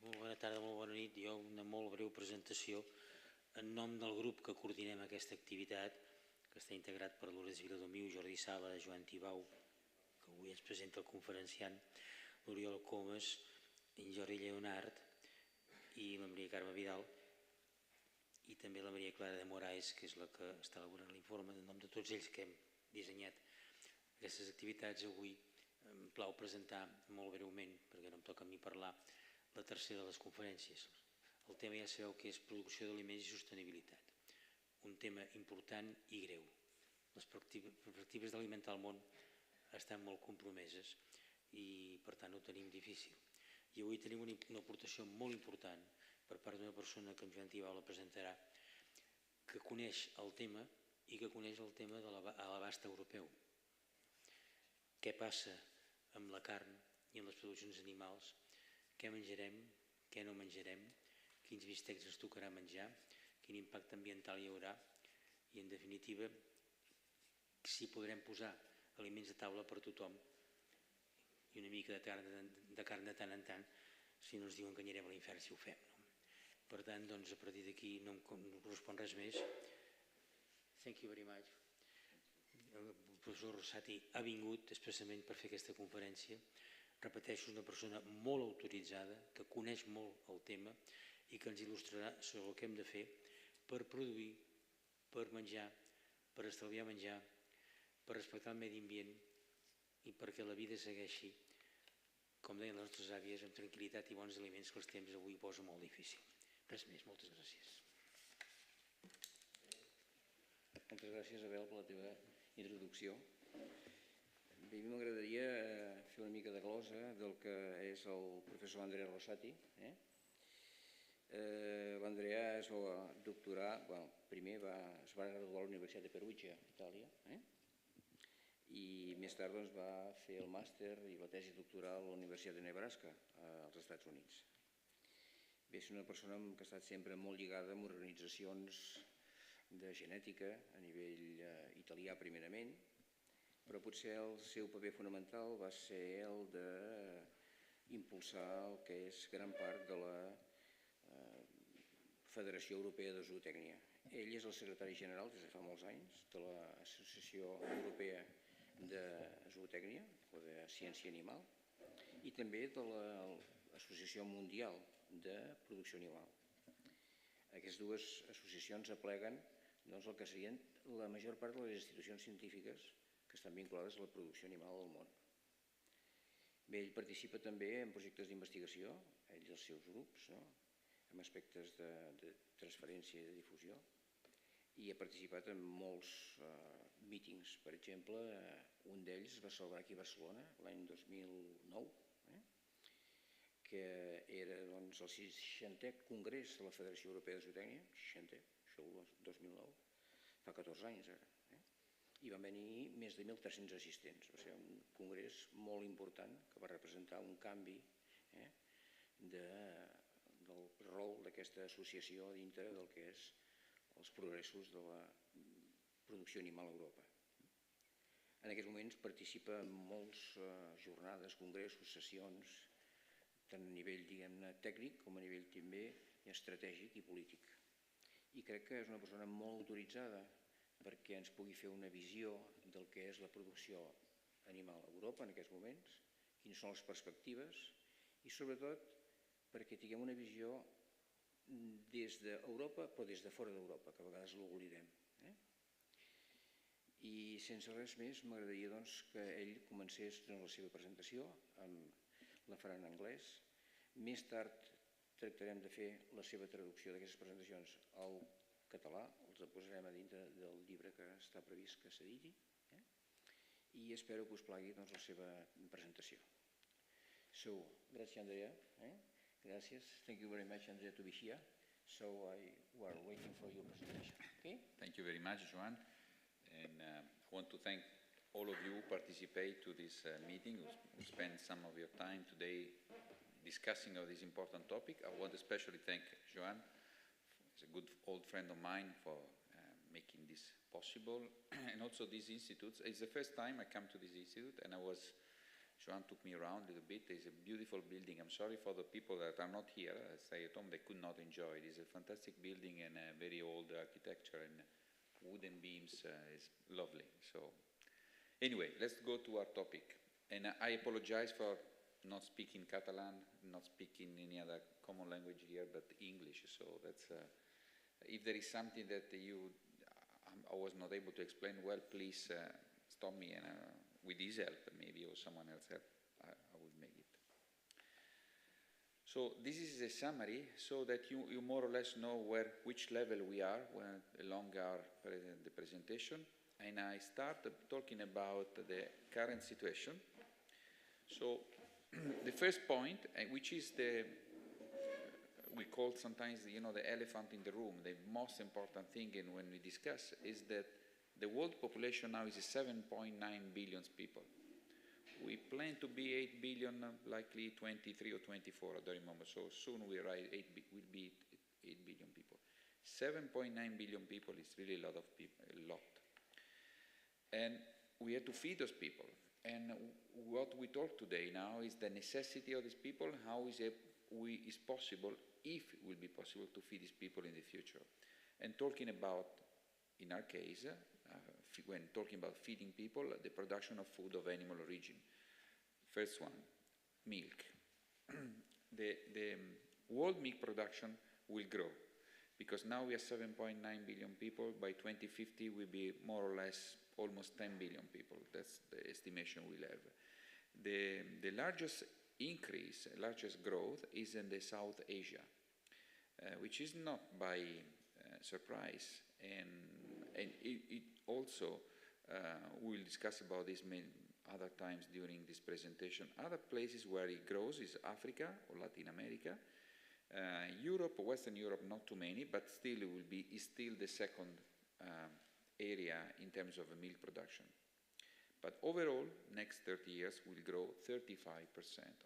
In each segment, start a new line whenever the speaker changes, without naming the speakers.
Molt bona tarda, molt bona nit. Jo una molt breu presentació en nom del grup que coordinem aquesta activitat, que està integrat per Lourdes Viladomiu, Jordi Sala, Joan Tibau, que avui ens presenta el conferenciant, l'Oriol Comas, en Jordi Lleonard i la Maria Carme Vidal, i també la Maria Clara de Moraes, que és la que està elaborant l'informe. En nom de tots ells que hem dissenyat aquestes activitats, avui em plau presentar molt breument, perquè no em toca a mi parlar, la tercera de les conferències. El tema ja sabeu que és producció d'aliments i sostenibilitat. Un tema important i greu. Les perspectives d'alimentar el món estan molt compromeses i per tant ho tenim difícil. I avui tenim una aportació molt important per part d'una persona que en Joan Tibau la presentarà, que coneix el tema i que coneix el tema a l'abast europeu. Què passa amb la carn i amb les produccions animals, què menjarem, què no menjarem, quins bistecs ens tocarà menjar, quin impacte ambiental hi haurà i, en definitiva, si podrem posar aliments a taula per tothom i una mica de carn de tant en tant, si no ens diuen que anirem a l'infern si ho fem. Per tant, a partir d'aquí no em correspon res més. Thank you very much. El professor Rosati ha vingut expressament per fer aquesta conferència. Repeteixo, és una persona molt autoritzada, que coneix molt el tema i que ens il·lustrarà sobre el que hem de fer per produir, per menjar, per estalviar menjar, per respectar el medi ambient i perquè la vida segueixi, com deien les nostres àvies, amb tranquil·litat i bons aliments, que els temps avui posa molt difícil. Res més, moltes gràcies.
Moltes gràcies, Abel, per la teva introducció. A mi m'agradaria fer una mica de glosa del que és el professor Andrea Rosati. L'Andrea es va doctorar, primer es va graduar a la Universitat de Perugia, Itàlia, i més tard va fer el màster i la tesi doctoral a la Universitat de Nebraska, als Estats Units. És una persona que ha estat sempre molt lligada amb organitzacions de genètica a nivell italià primerament, però potser el seu paper fonamental va ser el d'impulsar el que és gran part de la Federació Europea de Zootècnia. Ell és el secretari general des de fa molts anys de l'Associació Europea de Zootècnia, o de Ciència animal, i també de l'Associació Mundial de Producció Animal. Aquestes dues associacions apleguen el que serien la major part de les institucions científiques que estan vinculades a la producció animal al món. Bé, ell participa també en projectes d'investigació, ell i els seus grups, en aspectes de transferència i de difusió, i ha participat en molts mítings. Per exemple, un d'ells es va celebrar aquí a Barcelona l'any 2009, que era el 60è Congrés de la Federació Europea de Zootècnia, 60è, això el 2009, fa 14 anys ara. I van venir més de 1.300 assistents. Va ser un congrés molt important que va representar un canvi del rol d'aquesta associació dintre del que és els progressos de la producció animal a Europa. En aquests moments participa en moltes jornades, congressos, sessions, tant a nivell tècnic com a nivell també estratègic i polític. I crec que és una persona molt autoritzada perquè ens pugui fer una visió del que és la producció animal a Europa en aquests moments, quines són les perspectives i sobretot perquè tinguem una visió des d'Europa però des de fora d'Europa, que a vegades l'oblidem. I sense res més m'agradaria que ell comencés la seva presentació, la farà en anglès. Més tard tractarem de fer la seva traducció d'aquestes presentacions al català, els posarem a dintre del llibre que està previst que s'editi i espero que us plagui la seva presentació. So, gràcies, Andrea. Gràcies. Thank you very much, Andrea, to be here. So, we are waiting for your presentation. Okay?
Thank you very much, Joan. And I want to thank all of you who participate to this meeting, who spend some of your time today discussing of this important topic. I want to especially thank Joan. He's a good old friend of mine for making this possible. And also this institute. It's the first time I come to this institute, and I was Joan took me around a little bit. It's a beautiful building. I'm sorry for the people that are not here, stay at home, they could not enjoy it. It's a fantastic building and a very old architecture and wooden beams. It's lovely. So anyway, let's go to our topic. And I apologize for not speaking Catalan, not speaking any other common language here, but English. So that's, if there is something that I was not able to explain well, please stop me and with his help, maybe, or someone else help, I will make it. So this is a summary, so that you more or less know which level we are along the presentation. And I start talking about the current situation. So the first point, which is we call sometimes, the elephant in the room, the most important thing when we discuss, is that the world population now is 7.9 billion people. We plan to be 8 billion, likely 23 or 24, I don't remember. So soon we'll be 8 billion people. 7.9 billion people is really a lot of people, a lot. And we have to feed those people. And what we talk today now is the necessity of these people, how is it possible, if it will be possible, to feed these people in the future. And talking about, in our case, when talking about feeding people, the production of food of animal origin. First one, milk. The world milk production will grow, because now we are 7.9 billion people. By 2050, we'll be more or less almost 10 billion people. That's the estimation we'll have. The largest increase, largest growth is in the South Asia, which is not by surprise. And it also, we'll discuss about this many other times during this presentation. Other places where it grows is Africa or Latin America. Europe, Western Europe, not too many, but still is still the second area in terms of milk production. But overall, next 30 years will grow 35%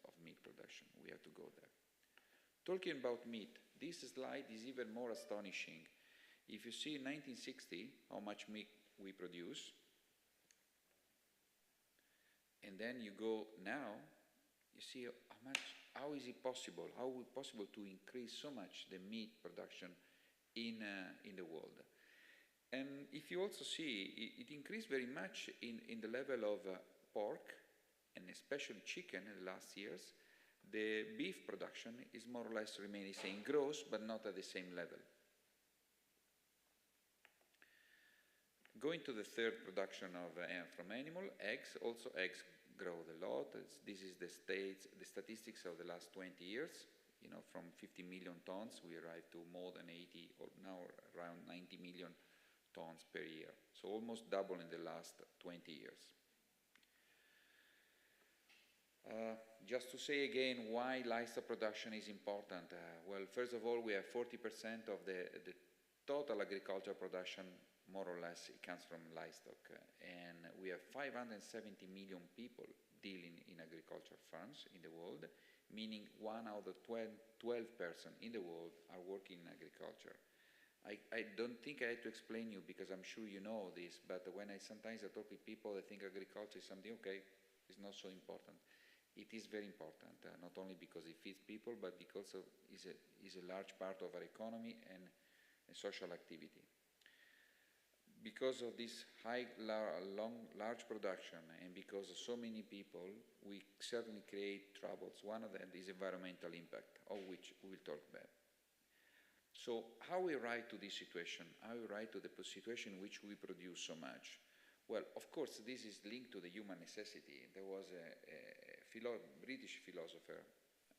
of milk production. We have to go there. Talking about meat, this slide is even more astonishing. If you see in 1960 how much meat we produce, and then you go now, you see how is it possible, how is it possible to increase so much the meat production in the world. And if you also see, it increased very much in the level of pork, and especially chicken in the last years. The beef production is more or less remaining the same, grows, but not at the same level. Going to the third production from animal, eggs. Also eggs grow a lot. This is the statistics of the last 20 years. From 50 million tons, we arrived to more than 80, or now around 90 million tons per year. So almost double in the last 20 years. Just to say again why livestock production is important. Well, first of all, we have 40% of the total agricultural production, more or less, it comes from livestock. And we have 570 million people dealing in agricultural farms in the world, meaning 1 out of 12 persons in the world are working in agriculture. I don't think I have to explain you, because I'm sure you know this, but when sometimes I talk with people, they think agriculture is something, okay, it's not so important. It is very important, not only because it feeds people, but because it is a large part of our economy and social activity. Because of this large production, and because of so many people, we certainly create troubles. One of them is environmental impact, of which we will talk about. So how we arrive to this situation? How we arrive to the situation in which we produce so much? Well, of course, this is linked to the human necessity. There was a British philosopher,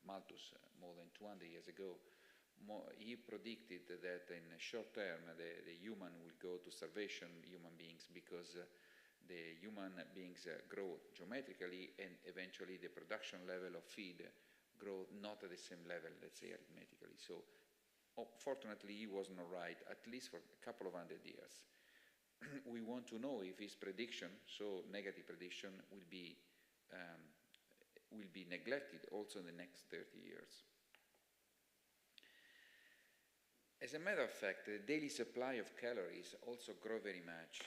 Malthus, more than 200 years ago. He predicted that in a short term, the human will go to starvation, human beings, because the human beings grow geometrically, and eventually the production level of feed grow not at the same level, let's say arithmetically. So fortunately, he was not right, at least for a couple of 100 years. We want to know if his prediction, so negative prediction, will be neglected also in the next 30 years. As a matter of fact, the daily supply of calories also grows very much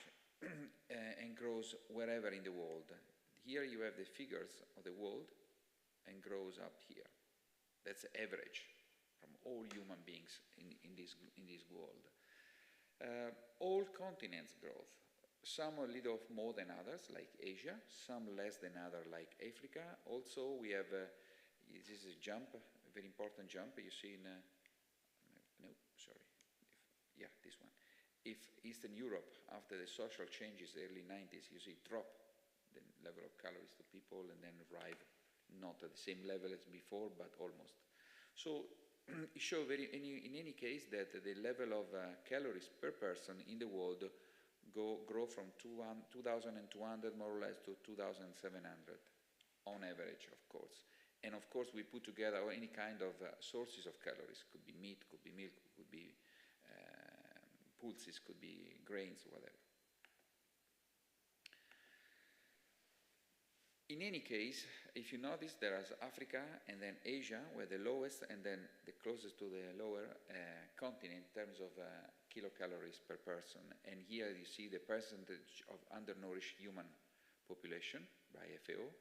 and grows wherever in the world. here you have the figures of the world and grows up here. That's the average from all human beings in this world. All continents growth. Some a little more than others, like Asia, some less than others, like Africa. Also, we have, this is a jump, a very important jump. You see in, this one. If Eastern Europe, after the social changes, the early 90s, you see drop the level of calories to people and then arrive not at the same level as before, but almost. So it shows in any case that the level of calories per person in the world grow from 2,200 more or less to 2,700 on average, of course. And of course, we put together any kind of sources of calories. Could be meat, could be milk, could be pulses, could be grains, whatever. In any case, if you notice, there is Africa and then Asia, where the lowest and then the closest to the lower continent in terms of kilocalories per person. And here you see the percentage of undernourished human population by FAO,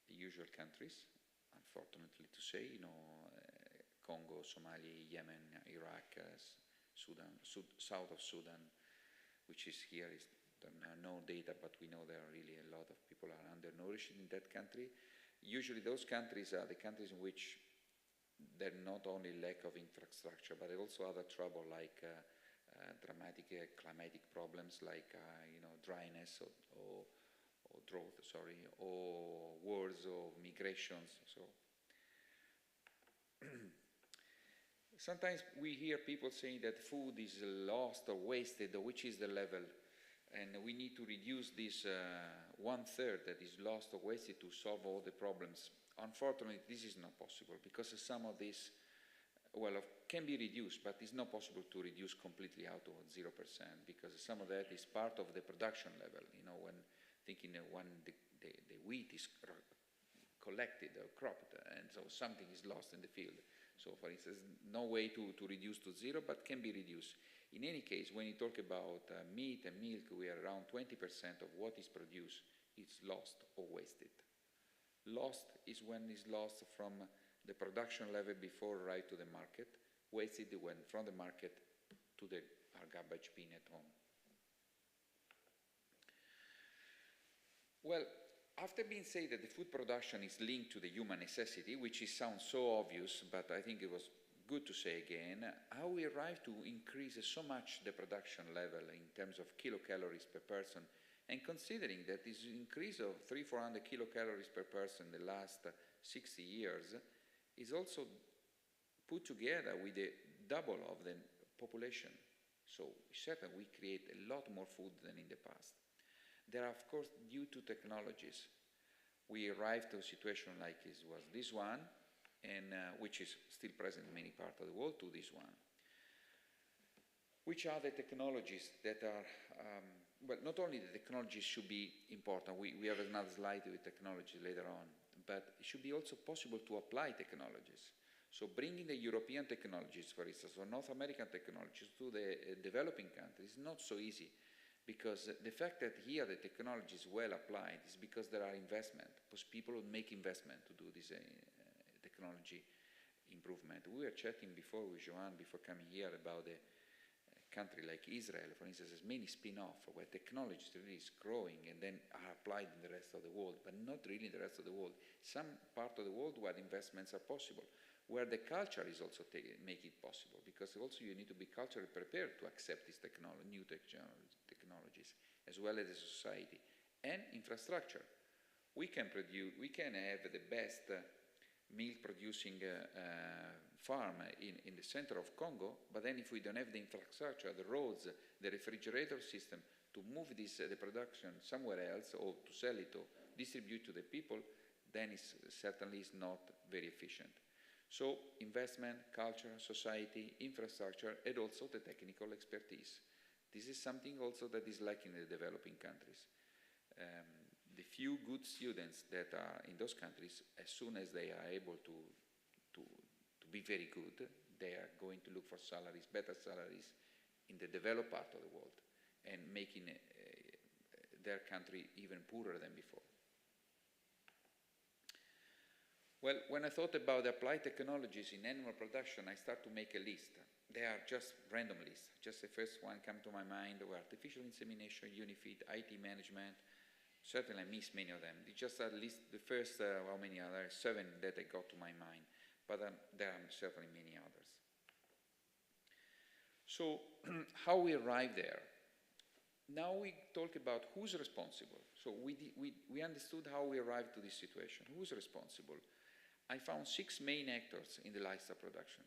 the usual countries, unfortunately to say, Congo, Somalia, Yemen, Iraq, Sudan, south of Sudan, which is here, there are no data, but we know there are really a lot of people are undernourished in that country. Usually those countries are the countries in which there are not only lack of infrastructure, but also other trouble like dramatic climatic problems like dryness or drought, or wars or migrations. So sometimes we hear people saying that food is lost or wasted, or which is the level, and we need to reduce this 1/3 that is lost or wasted to solve all the problems. Unfortunately, this is not possible because some of this, can be reduced, but it's not possible to reduce completely out of 0% because some of that is part of the production level. When thinking when the wheat is collected or cropped, and so something is lost in the field. So, for instance, no way to reduce to 0, but can be reduced. In any case, when you talk about meat and milk, we are around 20% of what is produced is lost or wasted. Lost is when it's lost from the production level before right to the market. Wasted when from the market to our garbage bin at home. Well, after being said that the food production is linked to the human necessity, which sounds so obvious, but I think it was good to say again, how we arrived to increase so much the production level in terms of kilocalories per person, and considering that this increase of 300-400 kilocalories per person in the last 60 years is also put together with the double of the population. So certainly we create a lot more food than in the past. There are, of course, due to technologies, we arrived to a situation like it was this one, and which is still present in many parts of the world, to this one. Which are the technologies that are, not only the technologies should be important, we have another slide with technology later on, but it should be also possible to apply technologies. So bringing the European technologies, for instance, or North American technologies to the developing countries is not so easy, because the fact that here the technology is well applied is because there are investment, because people make investment to do this technology improvement. We were chatting before with Joan, before coming here, about a country like Israel, for instance, has many spin-off where technology really is growing and then are applied in the rest of the world, but not really in the rest of the world. Some part of the world where investments are possible, where the culture is also make it possible, because also you need to be culturally prepared to accept these new technologies, as well as the society and infrastructure. We can have the best milk-producing farm in the center of Congo, but then if we don't have the infrastructure, the roads, the refrigerator system to move the production somewhere else, or to sell it or distribute to the people, then it certainly is not very efficient. So investment, culture, society, infrastructure, and also the technical expertise. This is something also that is lacking in the developing countries. The few good students that are in those countries, as soon as they are able to be very good, they are going to look for salaries, better salaries in the developed part of the world, and making their country even poorer than before. Well, when I thought about the applied technologies in animal production, I start to make a list. They are just random lists. Just the first one come to my mind were artificial insemination, UniFeed, IT management. Certainly I missed many of them. It's just at least the first, how many others? 7 that I got to my mind. But there are certainly many others. So how we arrive there? Now we talk about who's responsible. So we understood how we arrived to this situation. Who's responsible? I found 6 main actors in the livestock production.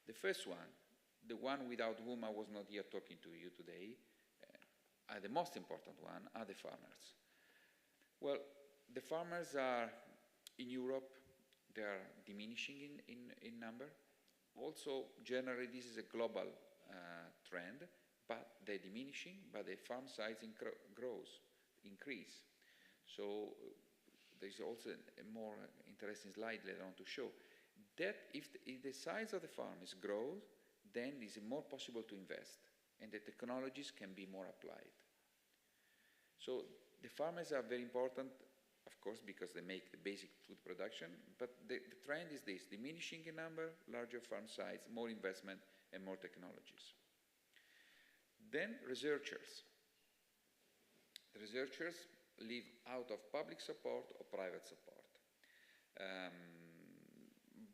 The first one, the one without whom I was not here talking to you today, the most important one, are the farmers. Well, the farmers are, in Europe, they are diminishing in number. Also, generally, this is a global trend, but they're diminishing, but the farm size increase. So there's also a more interesting slide later on to show that if the size of the farm is grows, then it's more possible to invest, and the technologies can be more applied. So the farmers are very important, of course, because they make the basic food production, but the trend is this: diminishing in number, larger farm size, more investment, and more technologies. Then researchers. The researchers live out of public support or private support.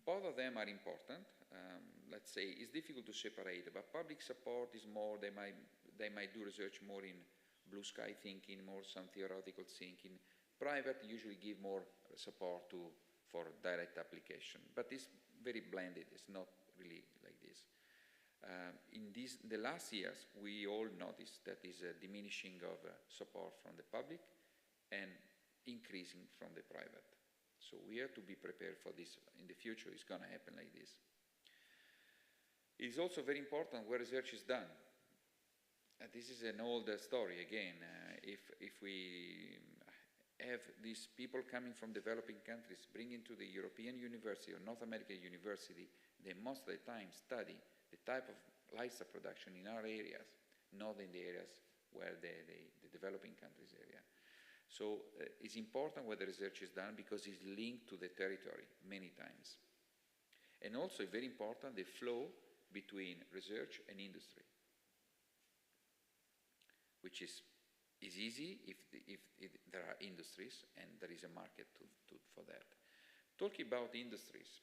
Both of them are important. Let's say it's difficult to separate, but public support is more, they might do research more in blue sky thinking, more some theoretical thinking. Private usually give more support for direct application, but it's very blended. It's not really like this. In the last years, we all noticed that is a diminishing of support from the public and increasing from the private. So we have to be prepared for this. In the future, it's going to happen like this. It is also very important where research is done. This is an old story again. If we have these people coming from developing countries bringing to the European university or North American university, they most of the time study the type of livestock production in our areas, not in the areas where the developing countries area. So it's important where the research is done because it's linked to the territory many times. And also very important, the flow between research and industry, which is easy if there are industries and there is a market for that. Talking about industries,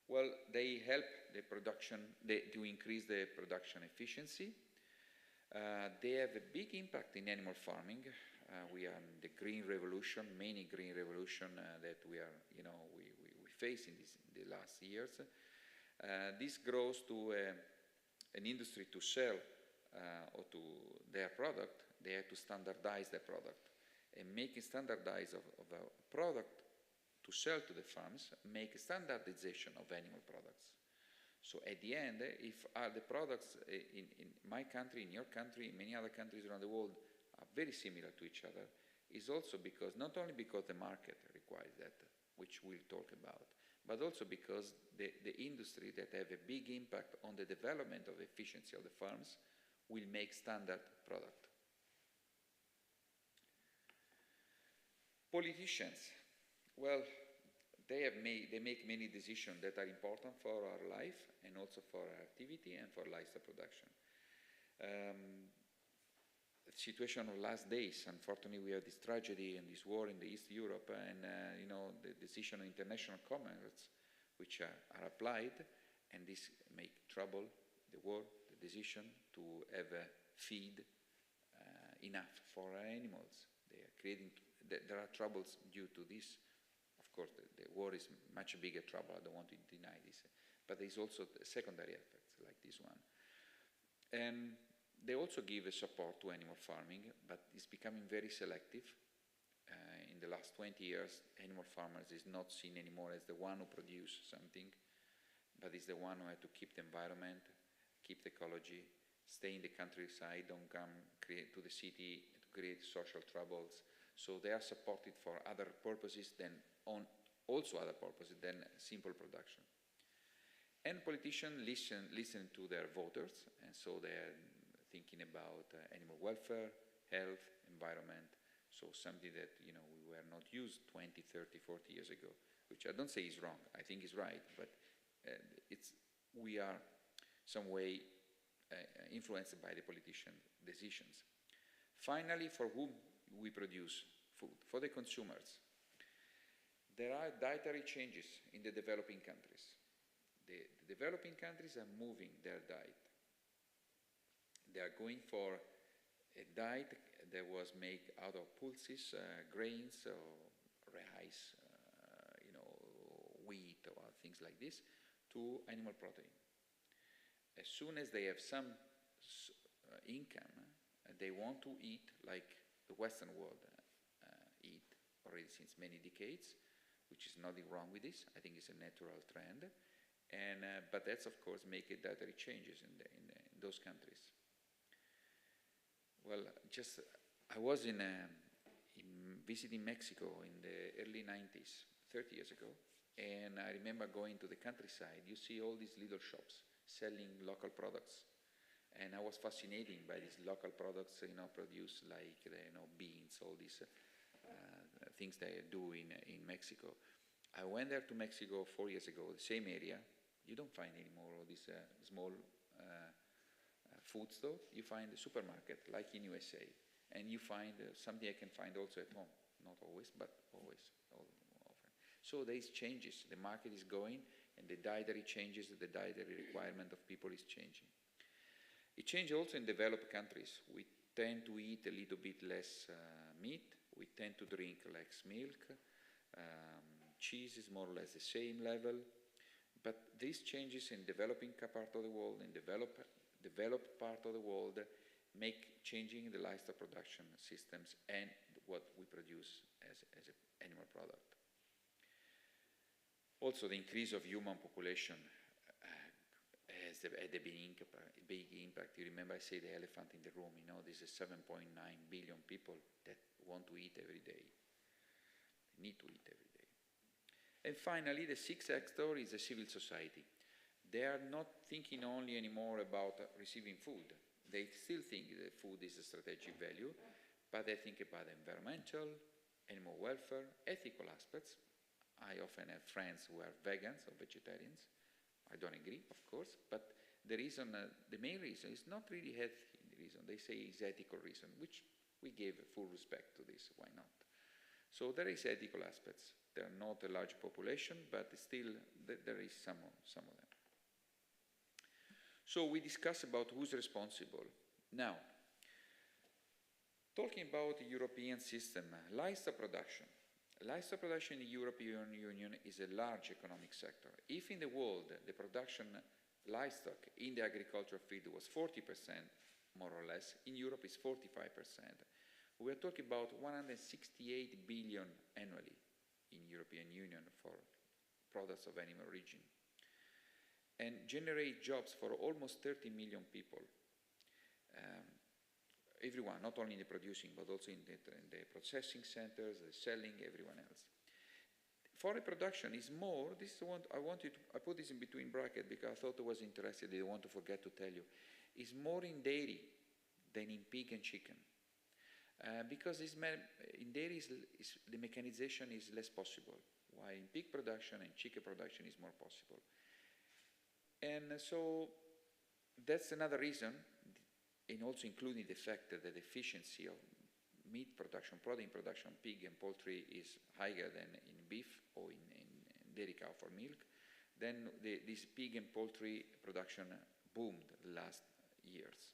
well, they help the production, to increase the production efficiency. They have a big impact in animal farming. We are in the green revolution, many green revolution that we face in the last years. This grows to an industry to sell or to their product. They have to standardize their product, and making standardize of a product to sell to the farms, make a standardization of animal products. So at the end, if the products in my country, in your country, in many other countries around the world are very similar to each other, is also because, not only because the market requires that, which we'll talk about, but also because the industry that have a big impact on the development of efficiency of the farms will make standard product. Politicians, well, they make many decisions that are important for our life and also for our activity and for livestock production. The situation of last days, unfortunately, we have this tragedy and this war in the East Europe, and the decision of international commerce, which are applied, and this make trouble the war, the decision to have feed enough for our animals. They are creating. There are troubles due to this. Of course, the war is much bigger trouble. I don't want to deny this. But there's also secondary effects like this one. And they also give a support to animal farming, but it's becoming very selective. In the last 20 years, animal farmers is not seen anymore as the one who produce something, but is the one who has to keep the environment, keep the ecology, stay in the countryside, don't come to the city to create social troubles. So they are supported for other purposes than other purposes than simple production. And politicians listen to their voters, and so they are thinking about animal welfare, health, environment. So something that we were not used 20, 30, 40 years ago. which I don't say is wrong, I think is right, but we are some way influenced by the politician decisions. Finally, for whom we produce food? For the consumers. There are dietary changes in the developing countries. The developing countries are moving their diet. They are going for a diet that was made out of pulses, grains, or rice, wheat, or things like this, to animal protein. As soon as they have some income, they want to eat like the Western world eat already since many decades, which is nothing wrong with this. I think it's a natural trend. But that's, of course, make dietary changes in those countries. Well, I was visiting Mexico in the early 90s, 30 years ago, and I remember going to the countryside. You see all these little shops selling local products, and I was fascinated by these local products, produced like beans, all these things they do in Mexico. I went there to Mexico 4 years ago, the same area. You don't find anymore all these small food store. You find a supermarket like in USA, and you find something I can find also at home. Not always, but always, often. So there is changes. The market is going, and the dietary changes, the dietary requirement of people is changing. It changes also in developed countries. We tend to eat a little bit less meat. We tend to drink less milk. Cheese is more or less the same level. But these changes in developing part of the world, in developed part of the world, make changing the livestock production systems and what we produce as an animal product. Also, the increase of human population has had a big impact. You remember I said the elephant in the room, this is 7.9 billion people that want to eat every day. They need to eat every day. And finally, the sixth sector is the civil society. They are not thinking only anymore about receiving food. They still think that food is a strategic value, but they think about environmental, animal welfare, ethical aspects. I often have friends who are vegans or vegetarians. I don't agree, of course, but the main reason is not really healthy reason. They say it's ethical reason, which we give full respect to this. Why not? So there is ethical aspects. They are not a large population, but still there is some of them. So we discuss about who's responsible. Now, talking about the European system, livestock production. Livestock production in the European Union is a large economic sector. If in the world the production livestock in the agricultural field was 40%, more or less, in Europe it's 45%. We are talking about 168 billion annually in European Union for products of animal origin, and generate jobs for almost 30 million people. Everyone, not only in the producing, but also in the processing centers, the selling, everyone else. Foreign production is more, this is one, I put this in between brackets because I thought it was interesting, I didn't want to forget to tell you, is more in dairy than in pig and chicken. Because in dairy, the mechanization is less possible, while in pig production and chicken production is more possible. And so that's another reason, and also including the fact that the efficiency of meat production, protein production, pig and poultry is higher than in beef or in dairy cow for milk, then this pig and poultry production boomed the last years.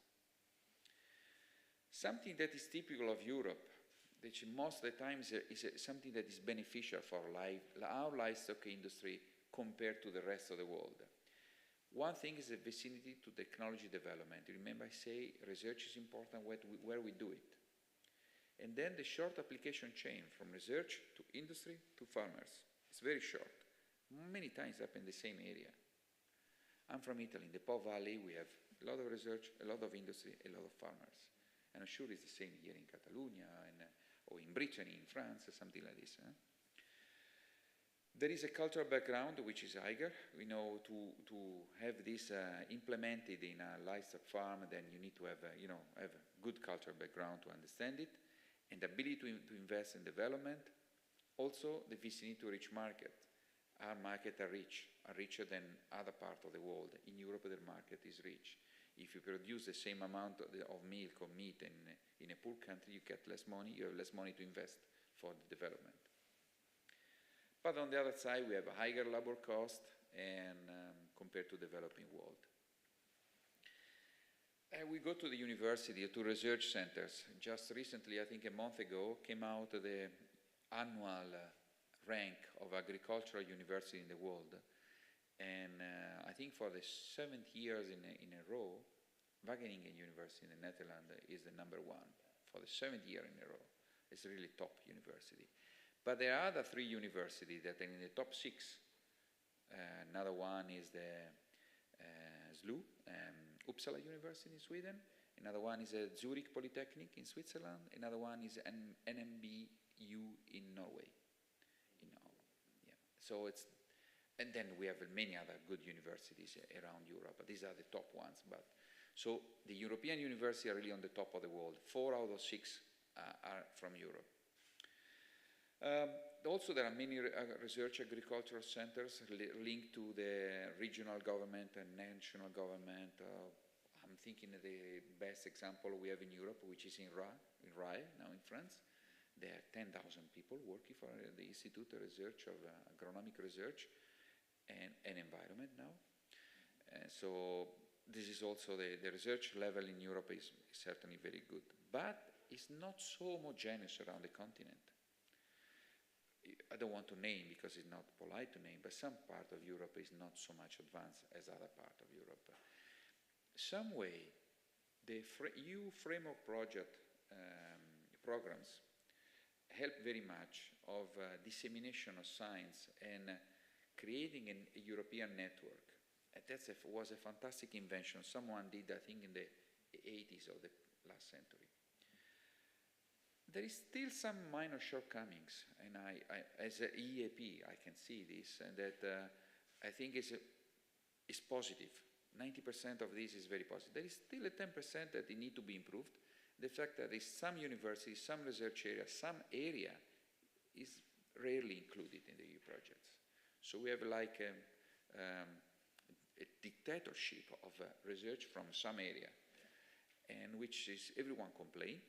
Something that is typical of Europe, which most of the times is something that is beneficial for our livestock industry compared to the rest of the world. One thing is the vicinity to technology development. Remember I say research is important where we do it. And then the short application chain from research to industry to farmers. It's very short. Many times happen in the same area. I'm from Italy. In the Po Valley we have a lot of research, a lot of industry, a lot of farmers. And I'm sure it's the same here in Catalonia or in Brittany, in France, or something like this. There is a cultural background which is higher. We know to have this implemented in a livestock farm, then you need to have a good cultural background to understand it, and the ability to invest in development. Also, the vicinity to reach market. our markets are richer than other parts of the world. In Europe, their market is rich. If you produce the same amount of milk or meat in a poor country, you get less money, you have less money to invest for the development. But on the other side, we have a higher labor cost and compared to developing world. We go to the university, to research centers. Just recently, I think a month ago, came out the annual rank of agricultural university in the world. And I think for the 7th years in a row, Wageningen University in the Netherlands is the #1 for the 7th year in a row. It's a really top university. But there are other 3 universities that are in the top 6. Another one is the SLU, Uppsala University in Sweden. Another one is Zurich Polytechnic in Switzerland. Another one is NMBU in Norway. Yeah. So it's, and then we have many other good universities around Europe, but these are the top ones. So the European universities are really on the top of the world. 4 out of 6 are from Europe. Also, there are many research agricultural centers linked to the regional government and national government. I'm thinking of the best example we have in Europe, which is in Rye, now in France. There are 10,000 people working for the Institute of Research of Agronomic Research and Environment now. So this is also the research level in Europe is certainly very good, but it's not so homogeneous around the continent. I don't want to name because it's not polite to name, but some part of Europe is not so much advanced as other part of Europe. Some way, the EU framework project programs help very much of dissemination of science and creating a European network. And that was a fantastic invention. Someone did, I think, in the 80s of the last century. There is still some minor shortcomings, and as an EAP, I can see this, and that I think is positive. 90% of this is very positive. There is still a 10% that need to be improved. The fact that there is some universities, some research areas, some area is rarely included in the EU projects. So we have like a dictatorship of research from some area, and which is everyone complain.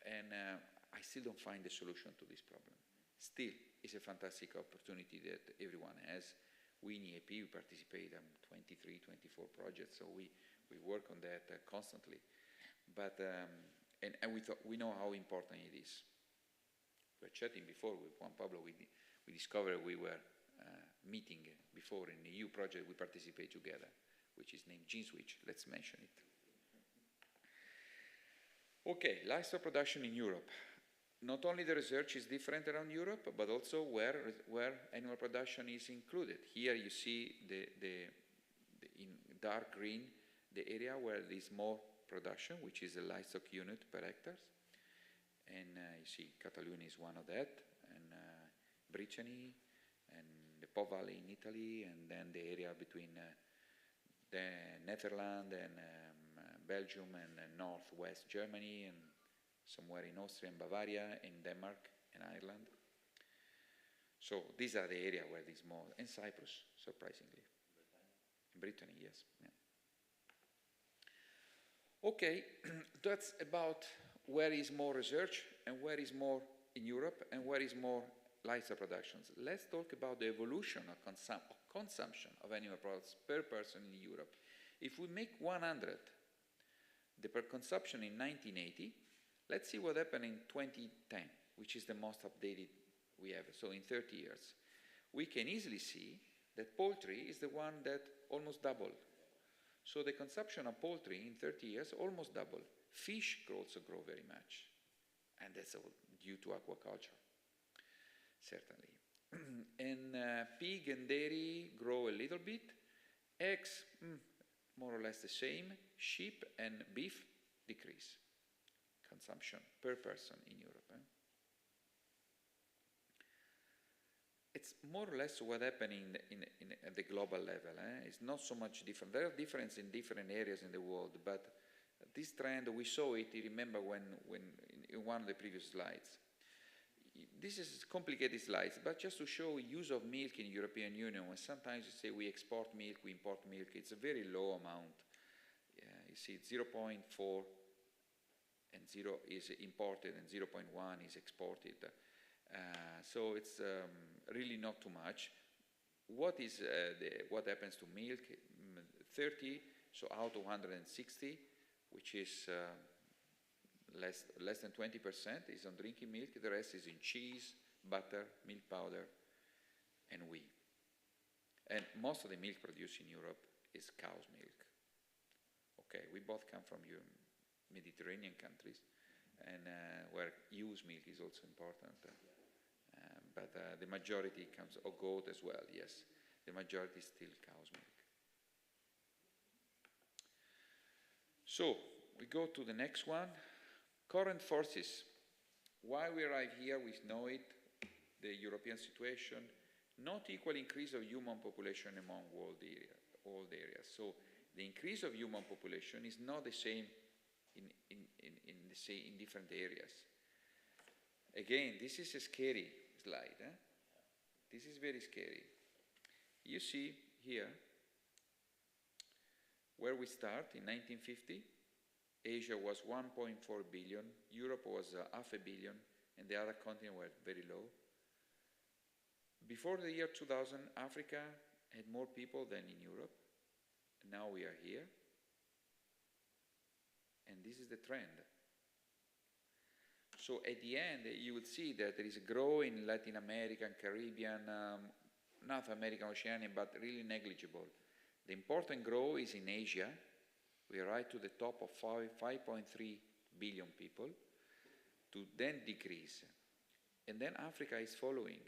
And I still don't find the solution to this problem. Still, it's a fantastic opportunity that everyone has. We in EAP, we participate in 23, 24 projects, so we work on that constantly. But, and we know how important it is. We were chatting before with Juan Pablo, we discovered we were meeting before in the EU project we participate together, which is named Gene Switch. Let's mention it. Okay, livestock production in Europe. Not only the research is different around Europe, but also where animal production is included. Here you see in dark green the area where there is more production, which is a livestock unit per hectare. And you see Catalonia is one of that, and Brittany, and the Po Valley in Italy, and then the area between the Netherlands and Belgium and northwest Germany, and somewhere in Austria and Bavaria, in Denmark and Ireland. So these are the areas where there's more, and Cyprus, surprisingly. Brittany, yes. Yeah. Okay, that's about where is more research and where is more in Europe and where is more livestock productions. Let's talk about the evolution of consumption of animal products per person in Europe. If we make 100 the per consumption in 1980, let's see what happened in 2010, which is the most updated we have, so in 30 years. We can easily see that poultry is the one that almost doubled. So the consumption of poultry in 30 years almost doubled. Fish also grow very much, and that's all due to aquaculture, certainly. And pig and dairy grow a little bit. Eggs, more or less the same. Sheep and beef decrease consumption per person in Europe. It's more or less what happened at the global level. It's not so much different. There are differences in different areas in the world, but this trend, we saw it, you remember when in one of the previous slides. this is complicated slides, but just to show use of milk in European Union. When sometimes you say we export milk, we import milk, it's a very low amount. You see 0.4 and 0 is imported and 0.1 is exported. So it's really not too much. What happens to milk? 30, so out of 160, which is less than 20% is on drinking milk. The rest is in cheese, butter, milk powder, and whey. And most of the milk produced in Europe is cow's milk. Okay, we both come from Mediterranean countries, and where ewe's milk is also important. But the majority comes, or goat as well, yes. The majority is still cow's milk. So, we go to the next one. Current forces. Why we arrive here, we know it, the European situation, not equal increase of human population among all the areas. So, the increase of human population is not the same in different areas. Again, this is a scary slide. This is very scary. You see here where we start in 1950. Asia was 1.4 billion, Europe was $500 million, and the other continents were very low. Before the year 2000, Africa had more people than in Europe. Now we are here, and this is the trend. So at the end, you would see that there is a growth in Latin America, Caribbean, North America, Oceania, but really negligible. The important growth is in Asia. We are right to the top of 5.3 billion people, to then decrease. And then Africa is following.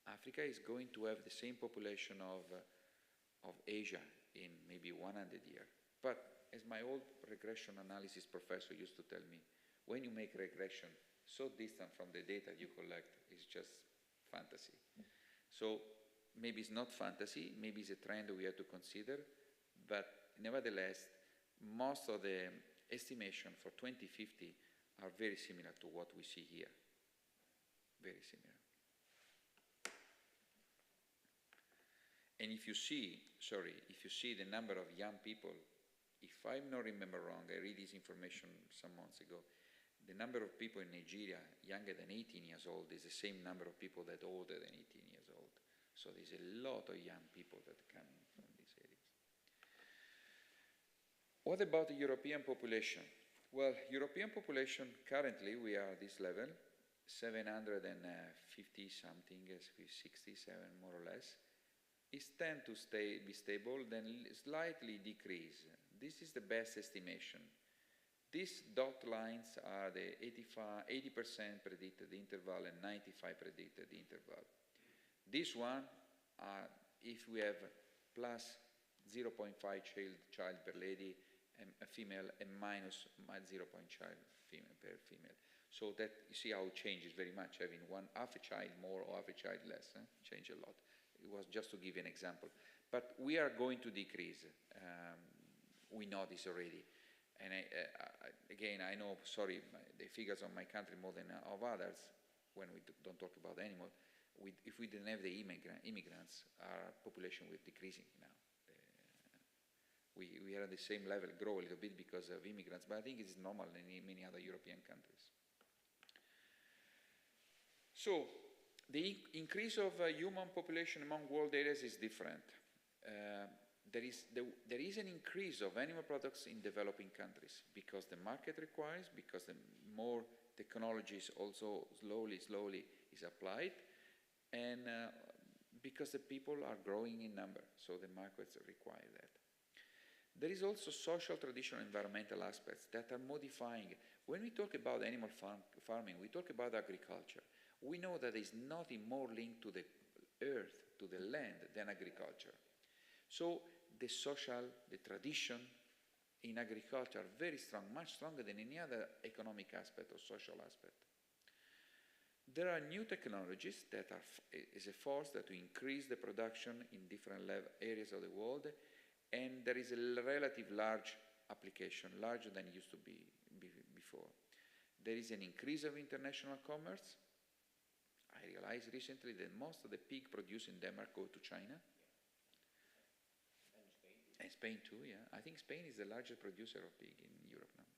Africa is going to have the same population of Asia in maybe 100 years. But as my old regression analysis professor used to tell me, when you make regression so distant from the data you collect, it's just fantasy. So maybe it's not fantasy, maybe it's a trend we have to consider, but nevertheless, most of the estimation for 2050 are very similar to what we see here. Very similar. And if you see the number of young people, if I not remember wrong, I read this information some months ago, the number of people in Nigeria younger than 18 years old is the same number of people that are older than 18 years old. So there's a lot of young people that are coming from these areas. What about the European population? Well, European population, currently we are at this level, 750 something, 67 more or less. It tends to be stable, then slightly decrease. This is the best estimation. These dot lines are the 80% predicted interval and 95% predicted interval. This one, if we have plus 0.5 child per lady and a female, and minus 0.5 child per female. So that you see how it changes very much, having half a child more or half a child less, change a lot. It was just to give you an example. But we are going to decrease. We know this already. And again, I know, sorry, the figures of my country more than of others, when we don't talk about animals, if we didn't have the immigrants, our population would be decreasing now. We are at the same level, grow a little bit because of immigrants, but I think it's normal in many other European countries. So, the increase of human population among world areas is different. There is an increase of animal products in developing countries because the market requires, because the more technologies also slowly is applied, and because the people are growing in number, so the markets require that. There is also social, traditional, environmental aspects that are modifying. When we talk about animal farming, we talk about agriculture. We know that there is nothing more linked to the earth, to the land, than agriculture. So the social, the tradition in agriculture are very strong, much stronger than any other economic aspect or social aspect. There are new technologies that are is a force that will increase the production in different areas of the world, and there is a relative large application, larger than it used to be before. There is an increase of international commerce. I realized recently that most of the pig produced in Denmark go to China. And Spain too, yeah. I think Spain is the largest producer of pig in Europe now.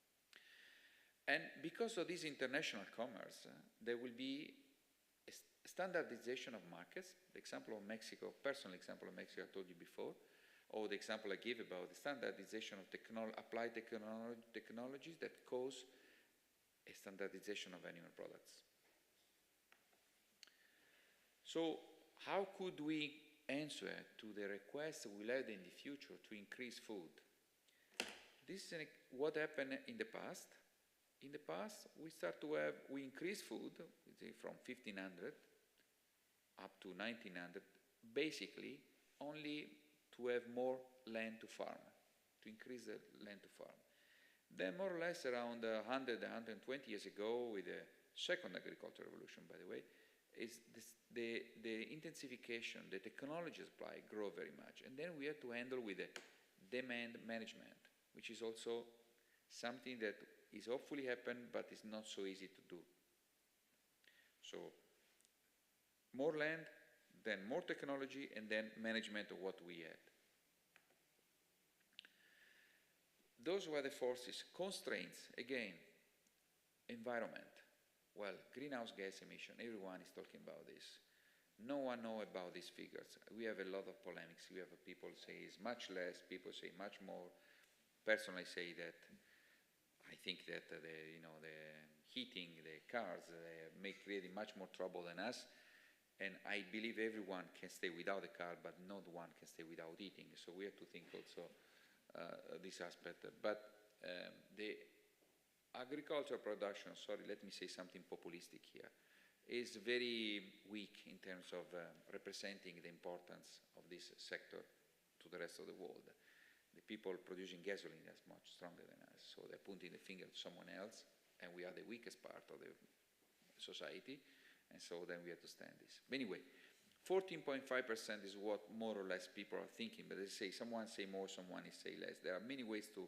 And because of this international commerce, there will be a standardization of markets. The example of Mexico, personal example of Mexico I told you before, or the example I gave about the standardization of applied technologies that cause a standardization of animal products. So how could we answer to the requests we'll have in the future to increase food? This is what happened in the past. In the past, we increased food from 1500 up to 1900, basically only to have more land to farm, to increase the land to farm. Then more or less around 100, 120 years ago, with the second agricultural revolution, by the way, is the intensification, the technology supply grow very much. And then we had to handle with the demand management, which is also something that is hopefully happen, but is not so easy to do. So more land, then more technology, and then management of what we had. Those were the forces. Constraints, again, environment. Well, greenhouse gas emission, everyone is talking about this. No one knows about these figures. We have a lot of polemics. We have people say it's much less, people say much more. Personally, I say that I think that the heating, the cars, may create much more trouble than us. And I believe everyone can stay without a car, but not one can stay without eating. So we have to think also this aspect. But the agricultural production, sorry, let me say something populistic here, is very weak in terms of representing the importance of this sector to the rest of the world. The people producing gasoline are much stronger than us, so they're pointing the finger at someone else, and we are the weakest part of the society, and so then we have to stand this. But anyway, 14.5% is what more or less people are thinking, but they say someone say more, someone is say less. There are many ways to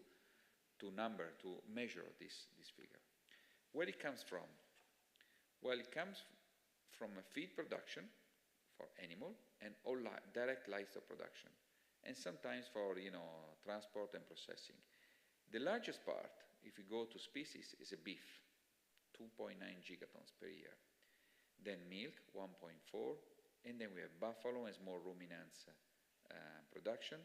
measure this figure. Where it comes from? Well, it comes from a feed production for animal and all direct livestock production, and sometimes for transport and processing. The largest part, if you go to species, is a beef, 2.9 gigatons per year. Then milk, 1.4, and then we have buffalo and small ruminants production.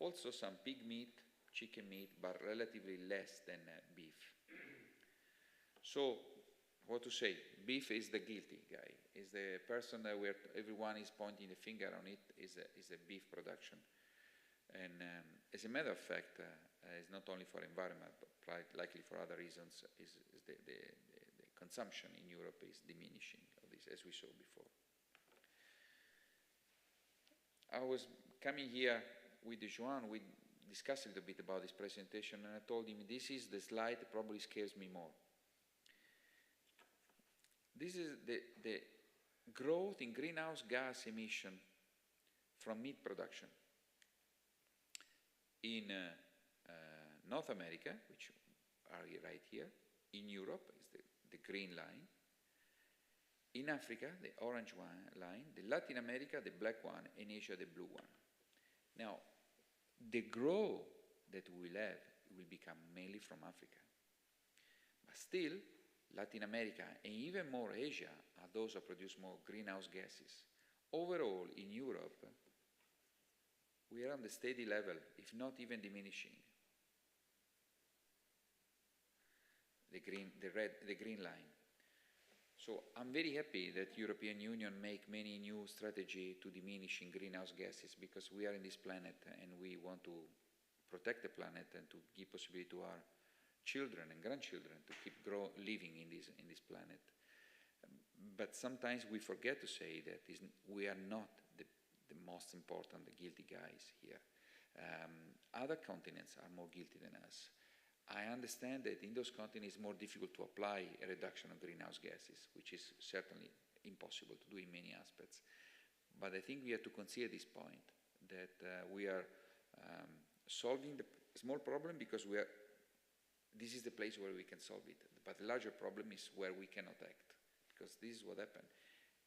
Also some pig meat, chicken meat, but relatively less than beef. So, what to say? Beef is the guilty guy. Is the person that everyone is pointing the finger on it is a beef production. And as a matter of fact, it's not only for environment, but likely for other reasons, is the consumption in Europe is diminishing of this, as we saw before. I was coming here with Joan, we discussed a little bit about this presentation, and I told him this is the slide that probably scares me more. This is the growth in greenhouse gas emission from meat production. In North America, which are right here, in Europe is the green line, in Africa, the orange line, the Latin America, the black one, and Asia, the blue one. Now, the growth that we will have will become mainly from Africa. But still, Latin America and even more Asia are those that produce more greenhouse gases. Overall, in Europe, we are on the steady level, if not even diminishing. The green line. So I'm very happy that European Union make many new strategy to diminishing greenhouse gases, because we are in this planet and we want to protect the planet and to give possibility to our children and grandchildren to keep living in this planet. But sometimes we forget to say that we are not the most important, the guilty guys here. Other continents are more guilty than us. I understand that in those continents it's more difficult to apply a reduction of greenhouse gases, which is certainly impossible to do in many aspects. But I think we have to consider this point, that we are solving the small problem because this is the place where we can solve it. But the larger problem is where we cannot act, because this is what happened.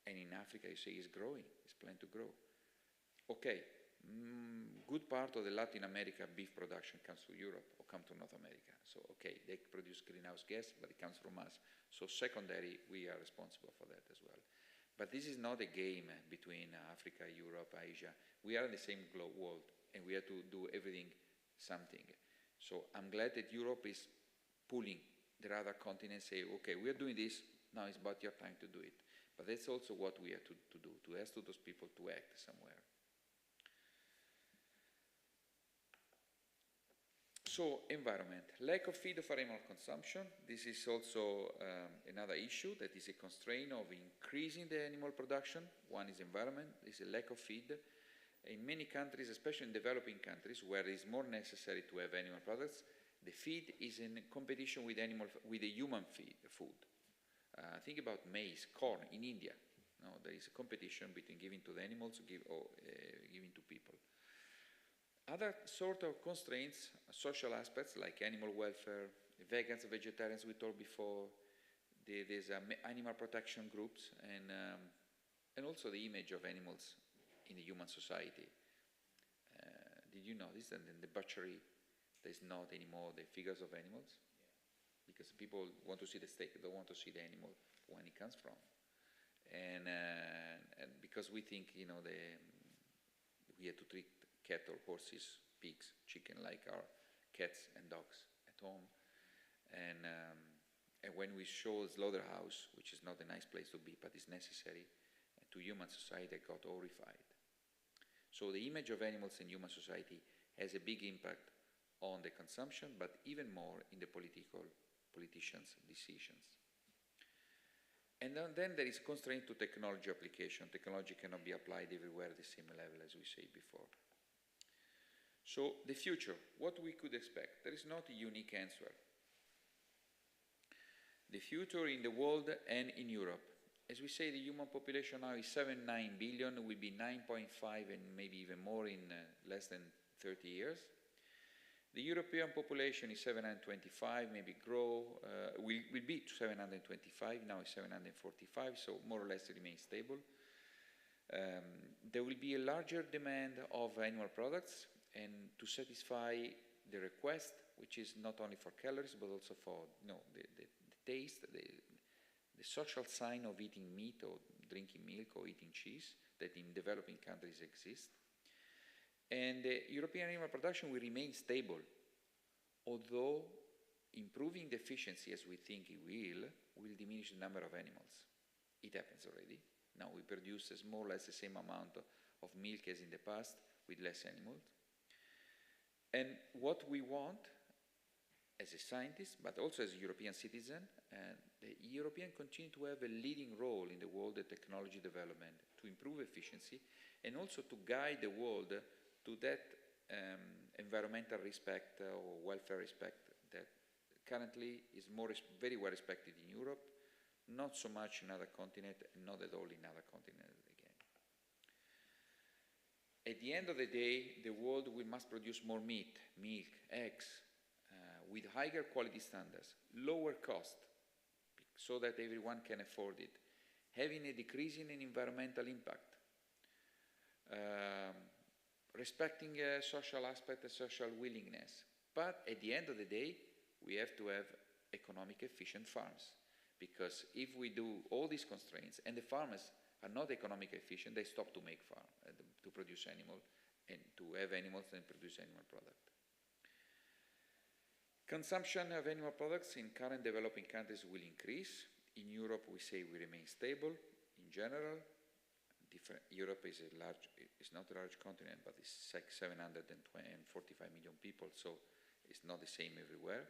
And in Africa, you say it's growing, it's planned to grow. Okay, good part of the Latin America beef production comes to Europe or comes to North America. So, okay, they produce greenhouse gas, but it comes from us. So secondary, we are responsible for that as well. But this is not a game between Africa, Europe, Asia. We are in the same world, and we have to do everything something. So I'm glad that Europe is pulling the other continents, say, okay, we are doing this, now it's about your time to do it. But that's also what we have to do, to ask to those people to act somewhere. So, environment. Lack of feed for animal consumption. This is also another issue that is a constraint of increasing the animal production. One is environment, is a lack of feed. In many countries, especially in developing countries, where it is more necessary to have animal products, the feed is in competition with the human food. Think about maize, corn in India. No, there is a competition between giving to the animals or giving to people. Other sort of constraints, social aspects like animal welfare, vegans, vegetarians we told before, there's animal protection groups, and also the image of animals in the human society. Did you notice that in the butchery there's not anymore the figures of animals? Yeah. Because people want to see the steak, they don't want to see the animal when it comes from. And because we think, we have to treat cattle, horses, pigs, chicken like our cats and dogs at home. And when we show a slaughterhouse, which is not a nice place to be, but is necessary, to human society, they got horrified. So the image of animals in human society has a big impact on the consumption, but even more in the politicians' decisions. And then there is constraint to technology application. Technology cannot be applied everywhere at the same level as we said before. So the future, what we could expect, there is not a unique answer. The future in the world and in Europe. As we say, the human population now is 7-9 billion, will be 9.5 and maybe even more in less than 30 years. The European population is 725, maybe grow, will be 725, now it's 745, so more or less remain stable. There will be a larger demand of animal products, and to satisfy the request, which is not only for calories, but also for the taste, the social sign of eating meat or drinking milk or eating cheese that in developing countries exist. And the European animal production will remain stable, although improving the efficiency, as we think it will diminish the number of animals. It happens already. Now we produce more or less the same amount of milk as in the past with less animals. And what we want as a scientist, but also as a European citizen, the European continue to have a leading role in the world of technology development to improve efficiency and also to guide the world to that environmental respect or welfare respect that currently is very well respected in Europe, not so much in other continents, and not at all in other continents again. At the end of the day, the world must produce more meat, milk, eggs, with higher quality standards, lower cost, so that everyone can afford it, having a decreasing in environmental impact, respecting social aspect and social willingness. But at the end of the day, we have to have economic efficient farms, because if we do all these constraints and the farmers are not economically efficient, they stop to make farm, to produce animal, and to have animals and produce animal product. Consumption of animal products in current developing countries will increase. In Europe, we say we remain stable. In general, Europe is not a large continent, but it's like 745 million people, so it's not the same everywhere.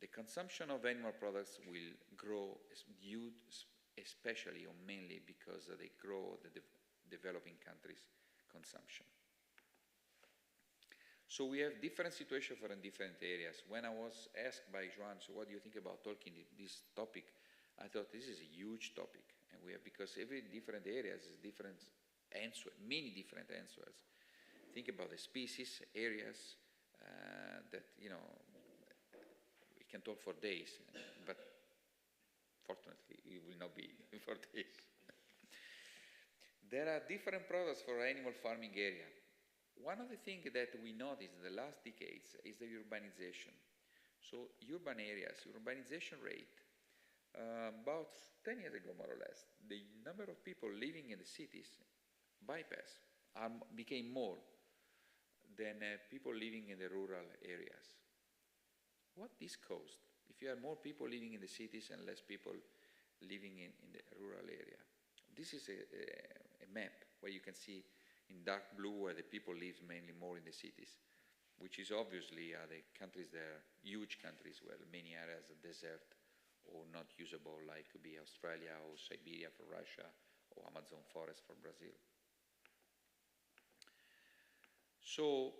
The consumption of animal products will grow due especially or mainly because they grow the developing countries' consumption. So we have different situations for different areas. When I was asked by Joan, so what do you think about talking this topic, I thought this is a huge topic, and because every different areas is different answer, many different answers. Think about the species, areas that we can talk for days, but Fortunately, it will not be for this. There are different products for animal farming area. One of the things that we noticed in the last decades is the urbanization. So urban areas, urbanization rate, about 10 years ago more or less, the number of people living in the cities became more than people living in the rural areas. What this caused? If you have more people living in the cities and less people living in the rural area. This is a map where you can see in dark blue where the people live mainly more in the cities, which is obviously the countries that are huge countries where many areas are desert or not usable, like could be Australia or Siberia for Russia or Amazon forest for Brazil. So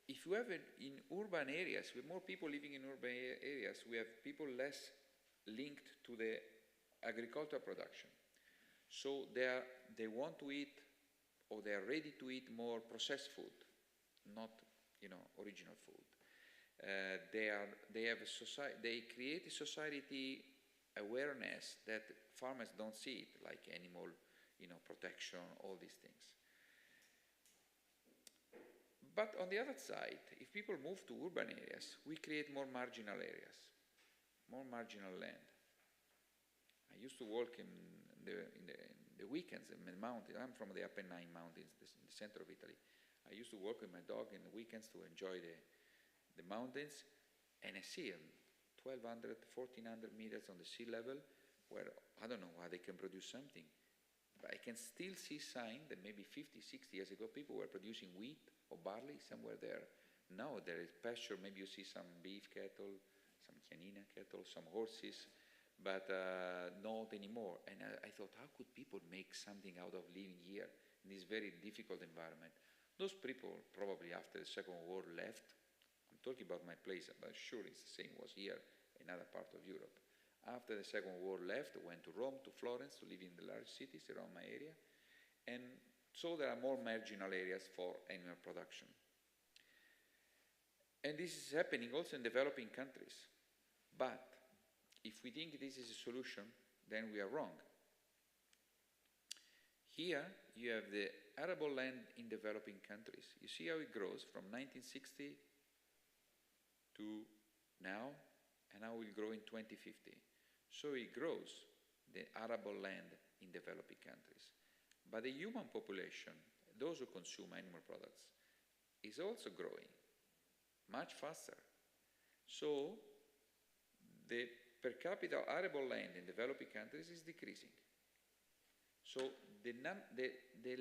if you have in urban areas, with more people living in urban areas, we have people less linked to the agricultural production. So they want to eat, or they are ready to eat more processed food, not original food. They create a society awareness that farmers don't see it, like animal protection, all these things. But on the other side, if people move to urban areas, we create more marginal areas, more marginal land. I used to work in the weekends in the mountains. I'm from the Apennine Mountains, in the center of Italy. I used to work with my dog in the weekends to enjoy the mountains, and I see 1,200, 1,400 meters on the sea level, where I don't know why they can produce something. But I can still see signs that maybe 50, 60 years ago, people were producing wheat or barley somewhere there. Now there is pasture, maybe you see some beef cattle, some Chianina cattle, some horses, but not anymore. And I thought, how could people make something out of living here in this very difficult environment? Those people probably after the Second World War left. I'm talking about my place, but sure it's the same was here in other parts of Europe. After the Second World War left, went to Rome, to Florence, to live in the large cities around my area. And so there are more marginal areas for animal production. And this is happening also in developing countries. But if we think this is a solution, then we are wrong. Here you have the arable land in developing countries. You see how it grows from 1960 to now, and how it will grow in 2050. So it grows, the arable land in developing countries. But the human population, those who consume animal products, is also growing much faster. So the per capita arable land in developing countries is decreasing. So the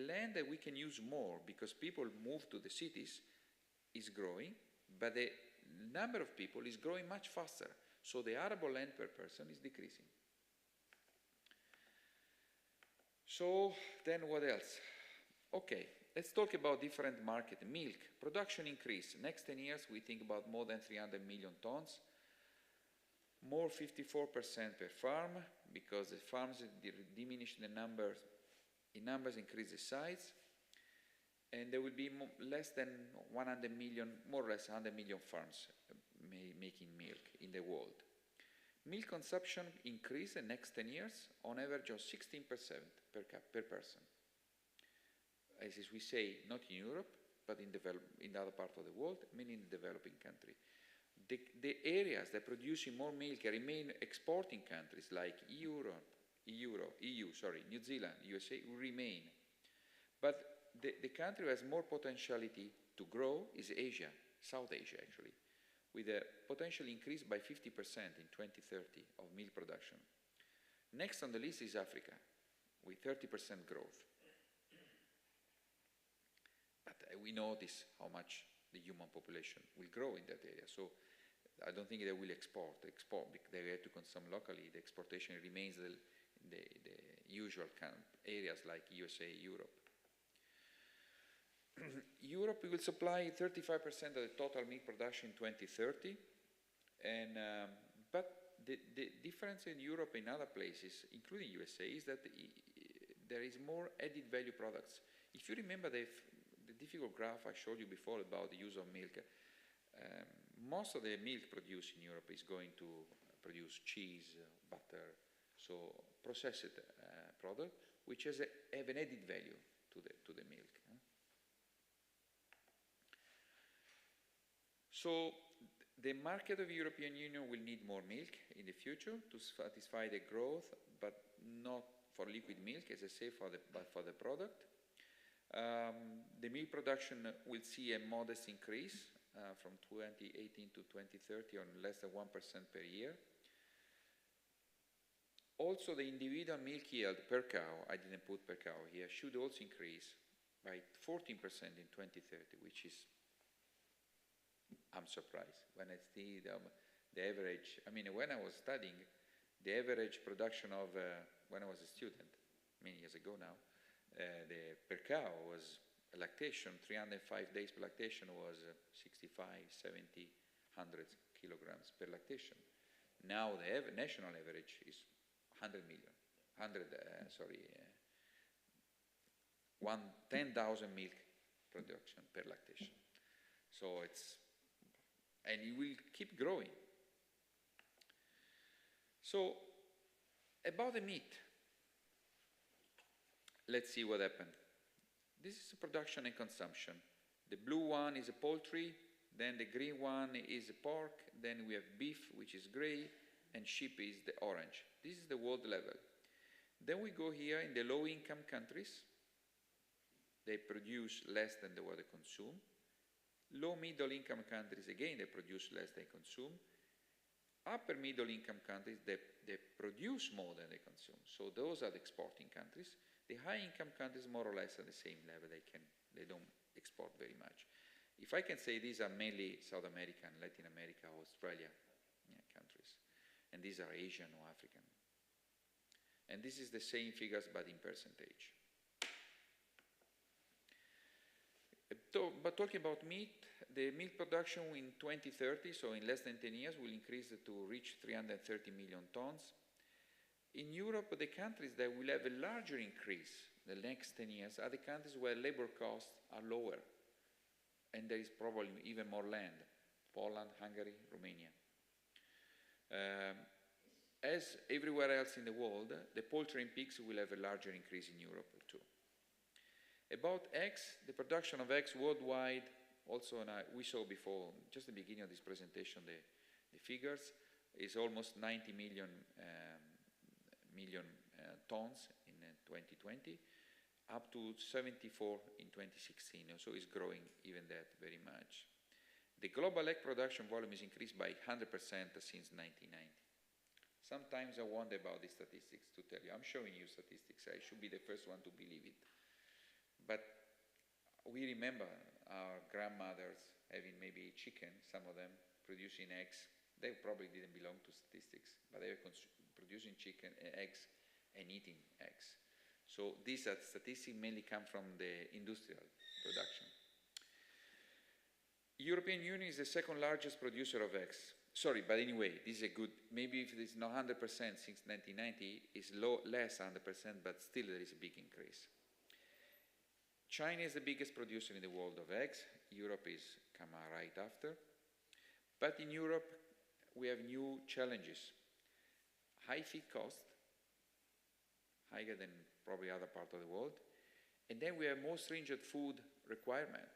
land that we can use more because people move to the cities is growing, but the number of people is growing much faster. So the arable land per person is decreasing. So then what else? Okay, let's talk about different market. Milk, production increase. Next 10 years we think about more than 300 million tons. More 54% per farm, because the farms diminish the numbers, in numbers increase the size, and there will be less than 100 million, more or less 100 million farms making milk in the world. Milk consumption increase in the next 10 years on average of 16% per person. As we say, not in Europe, but in other parts of the world, mainly in the developing country. The areas that produce more milk remain exporting countries like New Zealand, USA will remain. But the country who has more potentiality to grow is Asia, South Asia actually, with a potential increase by 50% in 2030 of milk production. Next on the list is Africa, with 30% growth. But we notice how much the human population will grow in that area. So I don't think they will export. They have to consume locally. The exportation remains the usual areas like USA, Europe. Europe will supply 35% of the total milk production in 2030, and but the difference in Europe and other places, including USA, is that there is more added value products. If you remember the difficult graph I showed you before about the use of milk, most of the milk produced in Europe is going to produce cheese, butter, so processed product, which have an added value to the milk. So the market of the European Union will need more milk in the future to satisfy the growth, but not for liquid milk, as I say, but for the product. The milk production will see a modest increase from 2018 to 2030 on less than 1% per year. Also, the individual milk yield per cow, I didn't put per cow here, should also increase by 14% in 2030, which is, I'm surprised when I see the average. I mean, when I was studying, the average production of, when I was a student, many years ago now, the per cow was lactation, 305 days per lactation was 65, 70, 100 kilograms per lactation. Now the national average is 10,000 milk production per lactation. So it's, and it will keep growing. So about the meat, let's see what happened. This is production and consumption. The blue one is a poultry, then the green one is a pork, then we have beef, which is gray, and sheep is the orange. This is the world level. Then we go here in the low-income countries. They produce less than what they consume. Low-middle-income countries, again, they produce less than they consume. Upper-middle-income countries, they produce more than they consume. So those are the exporting countries. The high-income countries, more or less, are the same level. They don't export very much. If I can say, these are mainly South American, Latin America, Australia countries. And these are Asian or African. And this is the same figures, but in percentage. But talking about meat, the milk production in 2030, so in less than 10 years, will increase to reach 330 million tons. In Europe, the countries that will have a larger increase the next 10 years are the countries where labor costs are lower. And there is probably even more land. Poland, Hungary, Romania. As everywhere else in the world, the poultry and pigs will have a larger increase in Europe too. About eggs, the production of eggs worldwide, also we saw before, just the beginning of this presentation, the figures, is almost 90 million tons in 2020, up to 74 in 2016, so it's growing even that very much. The global egg production volume is increased by 100% since 1990. Sometimes I wonder about these statistics to tell you. I'm showing you statistics. I should be the first one to believe it. But we remember our grandmothers having maybe chicken, some of them producing eggs. They probably didn't belong to statistics, but they were producing chicken and eggs and eating eggs. So these statistics mainly come from the industrial production. European Union is the second largest producer of eggs. Sorry, but anyway, this is a good, maybe if it is not 100% since 1990, it's less 100%, but still there is a big increase. China is the biggest producer in the world of eggs. Europe is coming right after. But in Europe, we have new challenges. High feed cost, higher than probably other parts of the world. And then we have more stringent food requirement.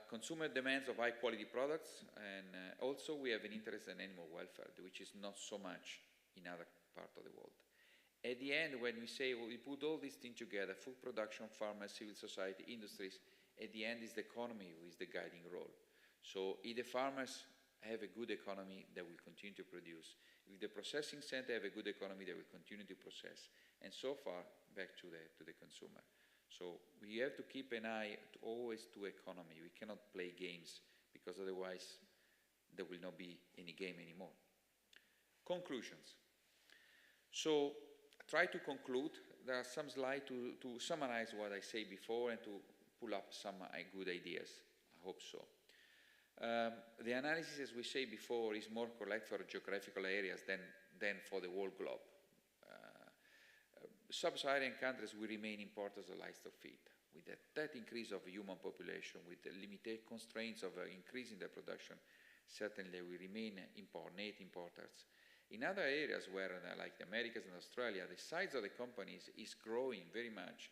Consumer demands of high-quality products, and also we have an interest in animal welfare, which is not so much in other parts of the world. At the end, when we say we put all these things together, food production, farmers, civil society, industries, at the end is the economy who is the guiding role. So if the farmers have a good economy, they will continue to produce. If the processing center have a good economy, they will continue to process. And so far, back to the consumer. So we have to keep an eye always to economy. We cannot play games because otherwise there will not be any game anymore. Conclusions. So try to conclude. There are some slides to summarize what I said before and to pull up some good ideas. I hope so. The analysis, as we say before, is more correct for geographical areas than for the whole globe. Sub-Saharan countries will remain important as a livestock feed. With that increase of human population, with the limited constraints of increasing their production, certainly we remain net importers. In other areas where, like the Americas and Australia, the size of the companies is growing very much.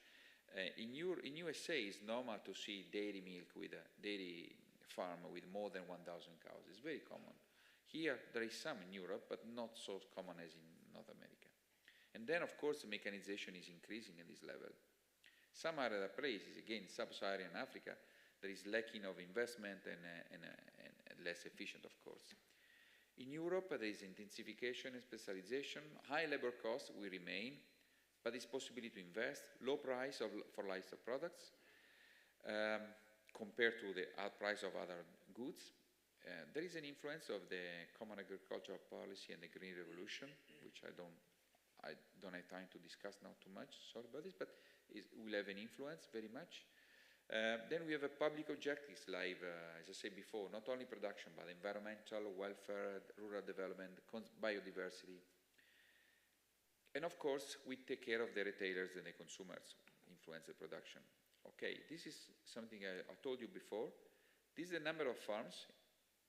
In USA, it's normal to see dairy milk with a dairy farm with more than 1,000 cows. It's very common. Here, there is some in Europe, but not so common as in North America. And then, of course, the mechanization is increasing at this level. Some other places, again, sub-Saharan Africa, there is lacking of investment and less efficient, of course. In Europe, there is intensification and specialization. High labor costs will remain, but it's possibility to invest. Low price for livestock products compared to the price of other goods. There is an influence of the Common Agricultural Policy and the Green Revolution, which I don't have time to discuss now too much, sorry about this, but it will have an influence very much. Then we have a public objectives like, as I said before, not only production, but environmental, welfare, rural development, biodiversity. And of course, we take care of the retailers and the consumers, influence the production. Okay, this is something I told you before. This is the number of farms,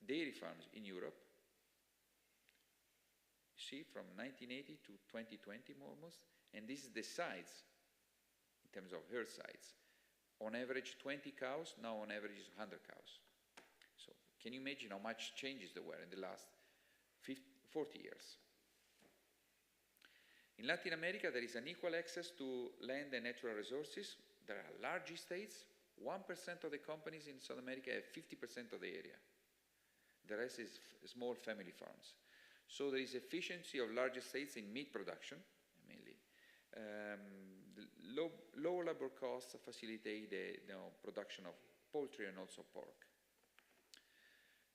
dairy farms in Europe. You see, from 1980 to 2020 almost. And this is the size, in terms of herd size. On average 20 cows, now on average 100 cows. So can you imagine how much changes there were in the last 40 years? In Latin America, there is an equal access to land and natural resources. There are large estates. 1% of the companies in South America have 50% of the area. The rest is small family farms. So there is efficiency of large estates in meat production, mainly. Low labor costs facilitate the production of poultry and also pork.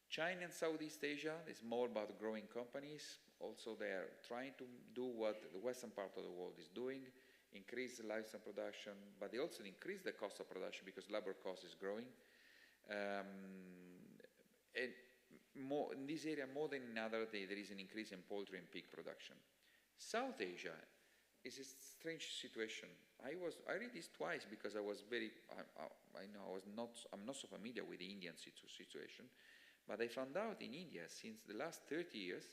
China and Southeast Asia is more about growing companies. Also, they are trying to do what the western part of the world is doing, increase the livestock production, but they also increase the cost of production because labor cost is growing. And in this area, more than in other, there is an increase in poultry and pig production. South Asia is a strange situation. I read this twice because I'm not so familiar with the Indian situation, but I found out in India since the last 30 years,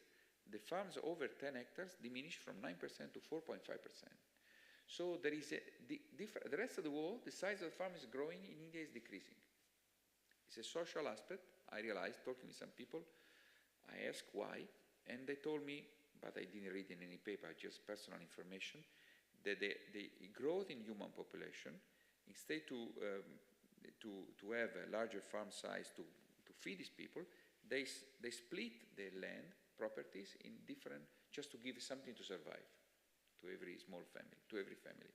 the farms over 10 hectares diminished from 9% to 4.5%. So there is the rest of the world, the size of the farm is growing, in India is decreasing. It's a social aspect. I realized, talking with some people, I asked why, and they told me, but I didn't read in any paper, just personal information, that the growth in human population, instead to have a larger farm size to feed these people, they split the land properties in different, just to give something to survive to every small family, to every family.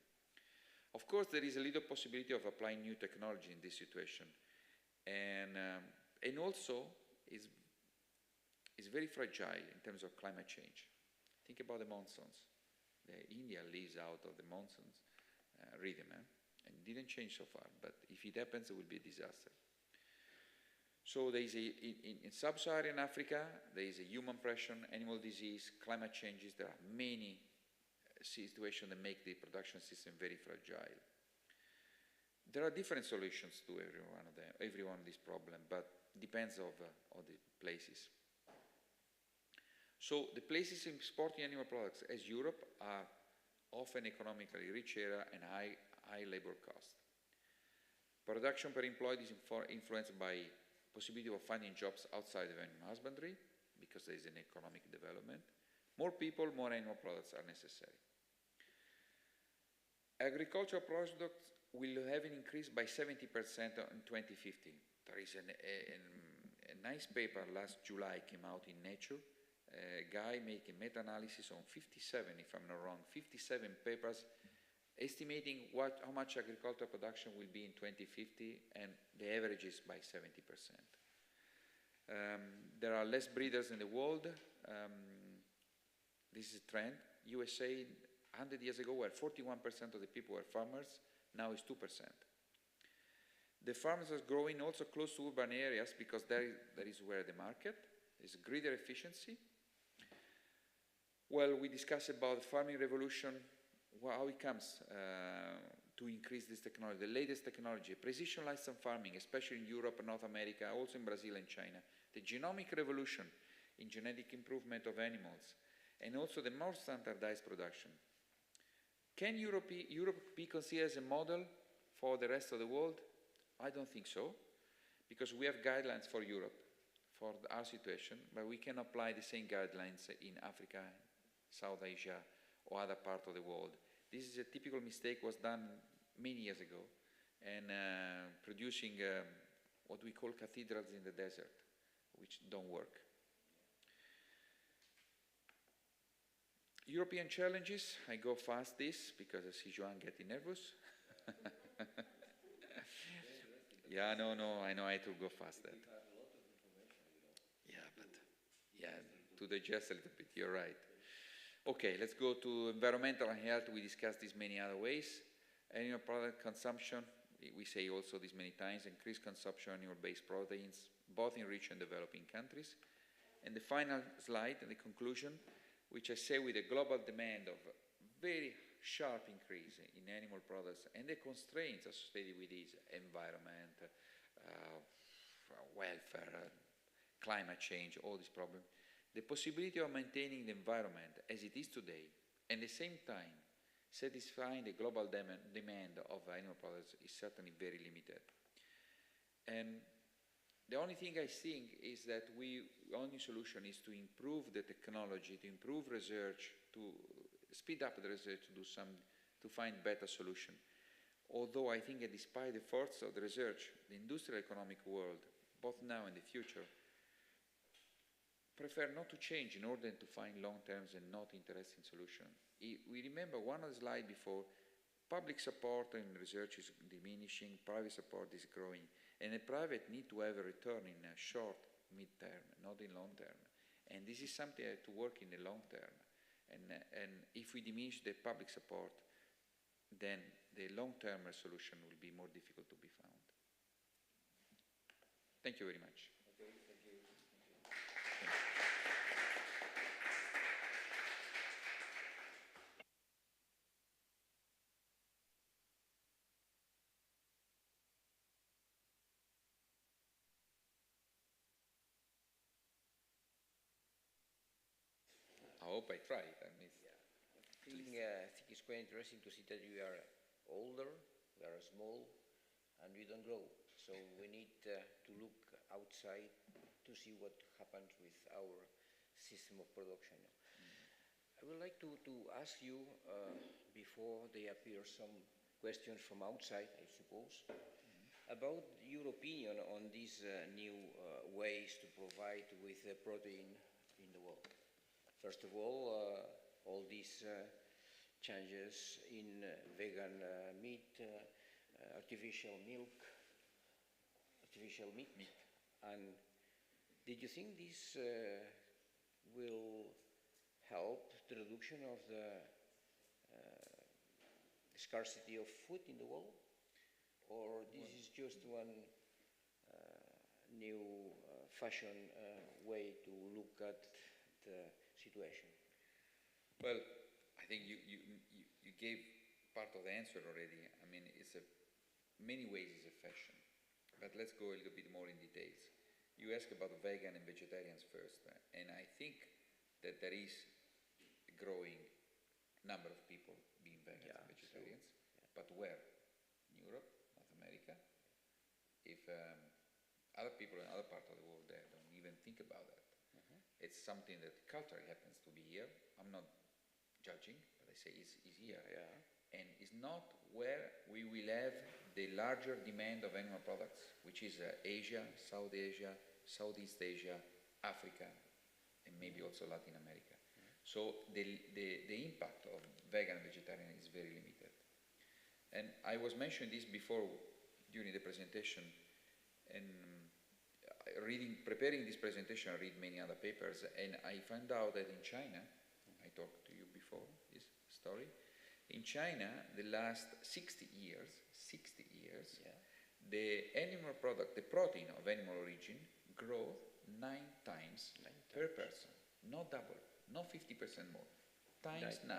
Of course, there is a little possibility of applying new technology in this situation, and also is very fragile in terms of climate change. Think about the monsoons. India lives out of the monsoons rhythm, and it didn't change so far, but if it happens, it will be a disaster. So there is in sub-Saharan Africa, there is a human pressure, animal disease, climate changes. There are many situations that make the production system very fragile. There are different solutions to every one of these problems, but depends on the places. So the places exporting animal products, as Europe, are often economically rich area and high labor cost. Production per employee is influenced by possibility of finding jobs outside of animal husbandry, because there is an economic development. More people, more animal products are necessary. Agricultural products will have an increase by 70% in 2050. There is a nice paper last July came out in Nature. A guy making meta-analysis on 57, if I'm not wrong, 57 papers estimating how much agricultural production will be in 2050, and the average is by 70%. There are less breeders in the world. This is a trend. USA, 100 years ago, where 41% of the people were farmers, now it's 2%. The farms are growing also close to urban areas because that is where the market is, greater efficiency. Well, we discussed about the farming revolution, how it comes to to increase this technology, the latest technology, precision livestock farming, especially in Europe and North America, also in Brazil and China, the genomic revolution in genetic improvement of animals, and also the more standardized production. Can Europe be considered as a model for the rest of the world? I don't think so, because we have guidelines for Europe, for our situation, but we can apply the same guidelines in Africa, South Asia, or other parts of the world. This is a typical mistake was done many years ago, and producing what we call cathedrals in the desert, which don't work. European challenges, I go fast this because I see Joan getting nervous. Yeah, no, I know I have to go fast that. Yeah, but yeah, to digest a little bit, you're right. Okay, let's go to environmental and health. We discussed this many other ways. Animal product consumption, we say also this many times, increased consumption of animal-based proteins, both in rich and developing countries. And the final slide and the conclusion, which I say with a global demand of very sharp increase in animal products and the constraints associated with this environment, welfare, climate change, all these problems, the possibility of maintaining the environment as it is today and at the same time satisfying the global demand of animal products is certainly very limited. And the only thing I think is that the only solution is to improve the technology, to improve research, to speed up the research, to find better solution. Although I think that despite the efforts of the research, the industrial economic world, both now and the future, prefer not to change in order to find long-term and not interesting solutions. We remember one of the slides before, public support in research is diminishing, private support is growing, and the private need to have a return in a short, mid-term, not in long term. And this is something that to work in the long term. And if we diminish the public support, then the long-term solution will be more difficult to be found. Thank you very much.
Okay, thank you.
I hope I tried. I
think it's quite interesting to see that we are older, we are small, and we don't grow. So we need to look outside to see what happens with our system of production. I would like to ask you, before they appear some questions from outside, I suppose, about your opinion on these new ways to provide with protein in the world. First of all these changes in vegan meat, artificial meat. And did you think this will help the reduction of the scarcity of food in the world? Or this is just one new fashion way to look at the situation?
Well, I think you gave part of the answer already. I mean, it's many ways it's a fashion, but let's go a little bit more in details. You asked about vegan and vegetarians first, and I think that there is a growing number of people being vegans and vegetarians, but where? In Europe, North America? If other people in other parts of the world there don't even think about that. It's something that culturally happens to be here. I'm not judging, but I say it's here. And it's not where we will have the larger demand of animal products, which is Asia, South Asia, Southeast Asia, Africa, and maybe also Latin America. So the impact of vegan and vegetarian is very limited. And I was mentioning this before during the presentation, and preparing this presentation, I read many other papers, and I found out that in China, I talked to you before this story, in China, the last 60 years, the animal product, the protein of animal origin, grow 9 times per person, not double, not 50% more, times 9.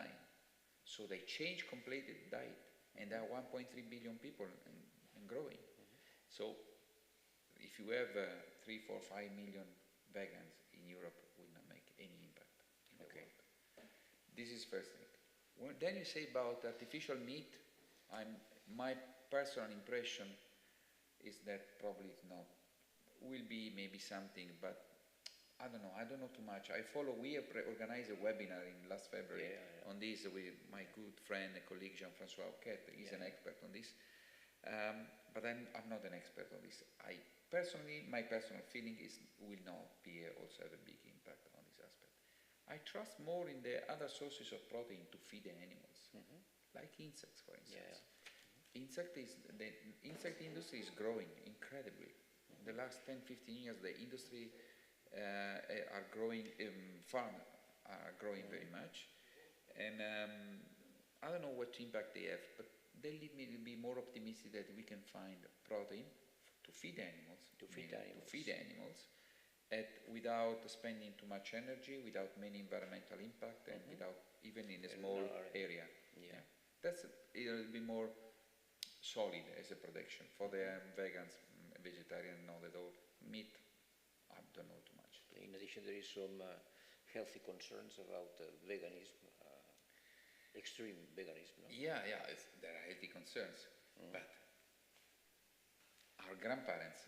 So they change completely diet, and there are 1.3 billion people and growing. So if you have 3, 4, 5 million vegans in Europe, it will not make any impact in the world. This is first thing. Then you say about artificial meat, my personal impression is that probably it's not, will be maybe something, but I don't know too much. We organized a webinar in last February on this with my good friend and colleague Jean-François Auquet. He's an expert on this. But I'm not an expert on this. My personal feeling is will not be also have a big impact on this aspect. I trust more in the other sources of protein to feed the animals, like insects, for instance. The insect industry is growing incredibly. In the last 10, 15 years, the industry are growing, farms are growing very much. And I don't know what impact they have, but they lead me to be more optimistic that we can find protein to feed animals, without spending too much energy, without many environmental impact, and without even in a small area. It'll be more solid as a production for the vegans, vegetarian, not at all. Meat, I don't know too much.
In addition, there is some healthy concerns about veganism, extreme veganism. No?
There are healthy concerns, but our grandparents,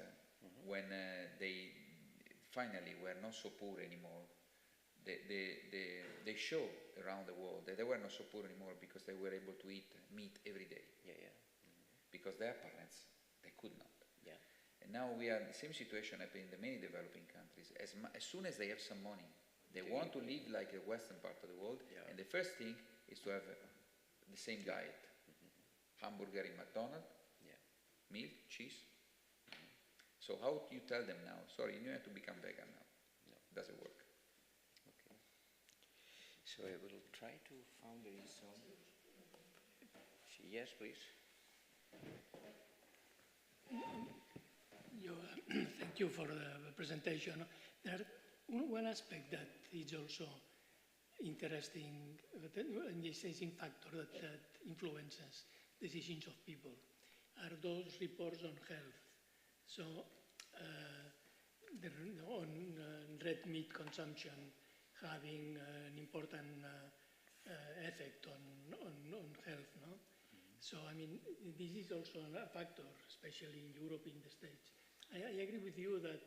when they finally were not so poor anymore, they show around the world that they were not so poor anymore because they were able to eat meat every day. Because their parents, they could not. And now we are in the same situation happening in the many developing countries. As soon as they have some money, they want to live like the western part of the world, and the first thing is to have the same diet. Hamburger in McDonald's, milk, cheese. So how do you tell them now, sorry, you have to become vegan now? No. Doesn't work.
Okay. So I will try to find there is some. Yes, please.
Thank you for the presentation. There one aspect that is also interesting, an interesting factor that influences decisions of people are those reports on health. So on red meat consumption having an important effect on health, no? So I mean, this is also a factor, especially in Europe, in the States. I agree with you that,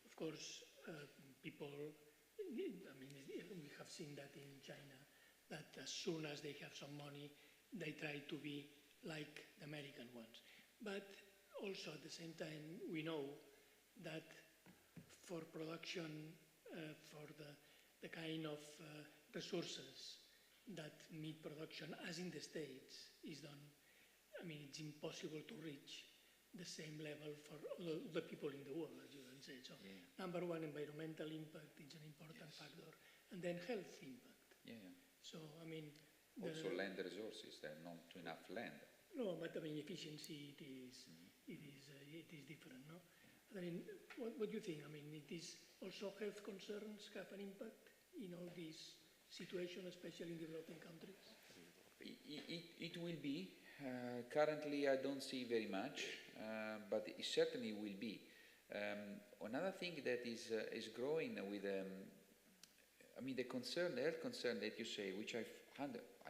of course, people, I mean, we have seen that in China, that as soon as they have some money, they try to be like the American ones. But also at the same time, we know that for production, for the kind of resources that meat production, as in the States, is done, I mean, it's impossible to reach the same level for the people in the world, as you can say. So, number one, environmental impact is an important factor, and then health impact. So, I mean,
also land resources, there are not enough land.
No, but I mean, efficiency, it is different, no? I mean, what do you think? I mean, it is also health concerns have an impact in all these situations, especially in developing countries?
It will be. Currently, I don't see very much, but it certainly will be. Another thing that is growing with, I mean, the health concern that you say, which I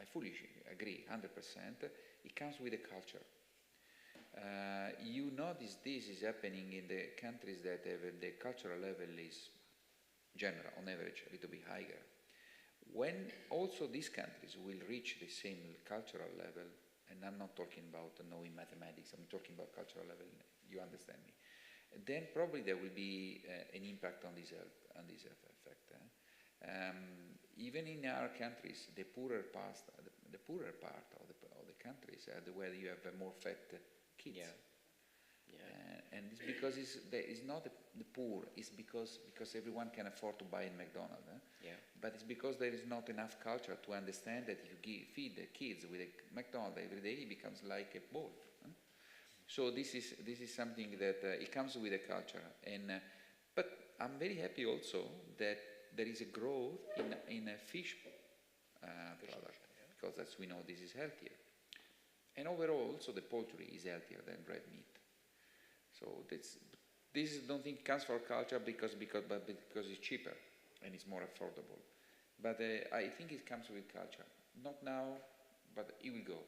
fully agree, 100%, it comes with the culture. You notice this is happening in the countries that have the cultural level is general, on average, a little bit higher. When also these countries will reach the same cultural level, and I'm not talking about knowing mathematics, I'm talking about cultural level, you understand me, then probably there will be an impact on this health effect. Even in our countries, the poorer part of the countries are where you have more fat kids. And it's because it's not the poor, it's because everyone can afford to buy in McDonald's. But it's because there is not enough culture to understand that if you feed the kids with a McDonald's every day, it becomes like a bowl. So this is something that it comes with the culture. But I'm very happy also that there is a growth in a fish product, because as we know, this is healthier. And overall, also the poultry is healthier than red meat. So this don't think comes from culture because it's cheaper and it's more affordable. But I think it comes with culture. Not now, but it will go.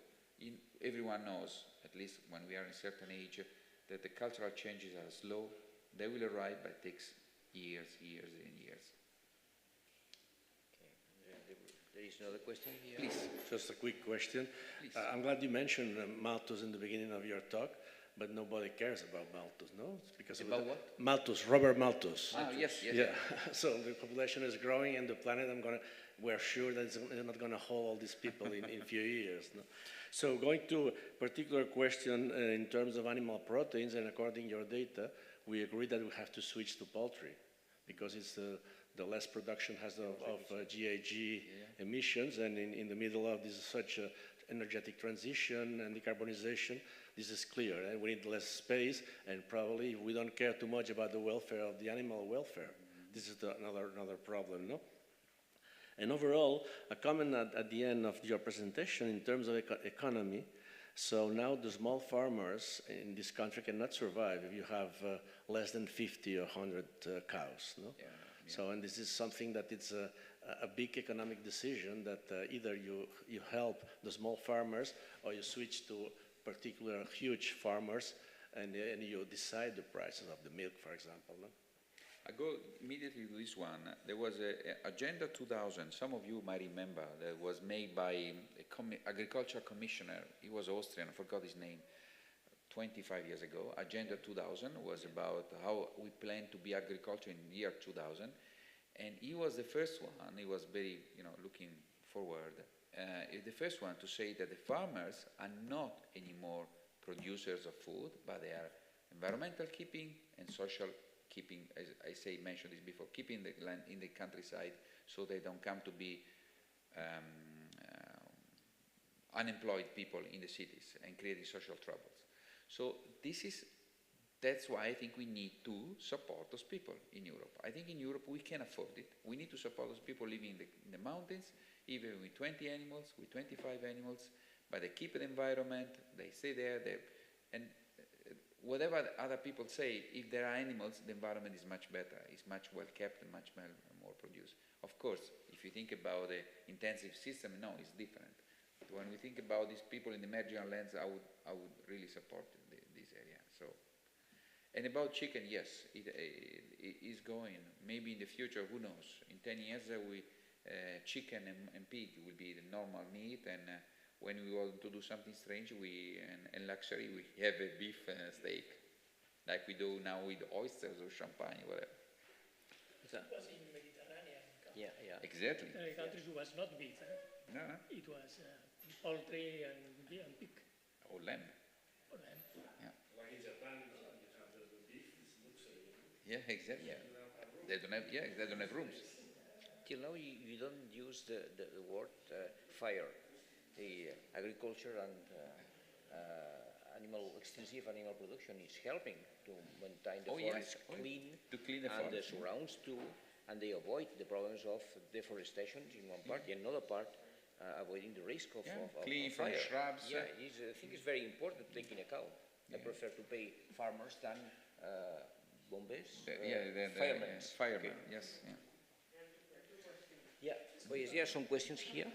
Everyone knows, at least when we are in a certain age, that the cultural changes are slow. They will arrive, but it takes years and years.
Okay. There is another question here.
Please.
Just a quick question.
Please.
I'm glad you mentioned malthus in the beginning of your talk, but nobody cares about malthus, no? It's because
About what?
Malthus, Robert Malthus.
Ah, yes.
Yeah. So the population is growing, and the planet, we're sure that it's not going to hold all these people in a few years. No? So going to a particular question in terms of animal proteins, and according to your data, we agree that we have to switch to poultry because it's the less production has of GHG emissions, and in the middle of this such energetic transition and decarbonization, this is clear. And we need less space, and probably we don't care too much about the welfare of the animal welfare. This is another problem, no? And overall, a comment at the end of your presentation in terms of economy. So now the small farmers in this country cannot survive if you have less than 50 or 100 cows, no?
Yeah.
So, and this is something that it's a big economic decision that either you help the small farmers or you switch to particular huge farmers and you decide the prices of the milk, for example, no?
I go immediately to this one. There was a Agenda 2000, some of you might remember, that was made by agriculture commissioner. He was Austrian, I forgot his name, 25 years ago. Agenda 2000 was about how we plan to be agriculture in the year 2000. And he was the first one, he was very, looking forward. He's the first one to say that the farmers are not anymore producers of food, but they are environmental keeping and social keeping, as I mentioned this before, keeping the land in the countryside so they don't come to be unemployed people in the cities and creating social troubles. So that's why I think we need to support those people in Europe. I think in Europe we can afford it. We need to support those people living in the mountains, even with 20 animals, with 25 animals, but they keep the environment, they stay there, and whatever other people say, if there are animals, the environment is much better, it's much well kept and much more produced. Of course, if you think about the intensive system, no, it's different. But when we think about these people in the marginal lands, I would really support this area. So, and about chicken, yes, it is going. Maybe in the future, who knows? In 10 years, chicken and pig will be the normal meat, and when we want to do something strange and luxury, we have a beef steak, like we do now with oysters or champagne, whatever.
It was in Mediterranean countries.
Yeah.
Exactly.
Countries it was not beef.
No.
It was poultry and pig.
Or lamb.
Or lamb.
Yeah.
Like in Japan, you have the beef, it's luxury.
Yeah, exactly.
Yeah.
They don't have rooms.
Till now, you don't use the word fire. The agriculture and extensive animal production is helping to maintain the forest clean,
to clean the
and the
forest.
surrounds too, and they avoid the problems of deforestation in one part, in another part, avoiding the risk of
clean
fire.
from shrubs.
Yeah, I think it's very important to take in account. I prefer to pay farmers than bombes, firemen.
Firemen, yes. Yeah.
Yeah, but there are some questions here.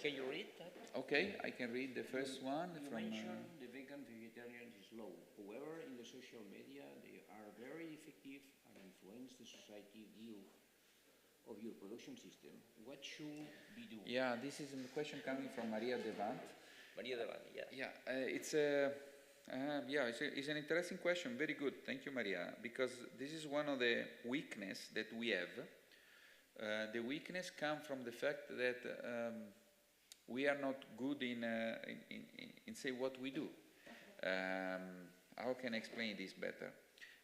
Can you read that?
Okay, I can read the first one
You
from.
mentioned the vegan-vegetarian is low. However, in the social media, they are very effective and influence the society view of your production system. What should we do?
Yeah, this is a question coming from Maria Devant.
Maria Devant, yeah.
Yeah, it's an interesting question. Very good, thank you, Maria. Because this is one of the weakness that we have. The weakness comes from the fact that we are not good in say what we do. How can I explain this better?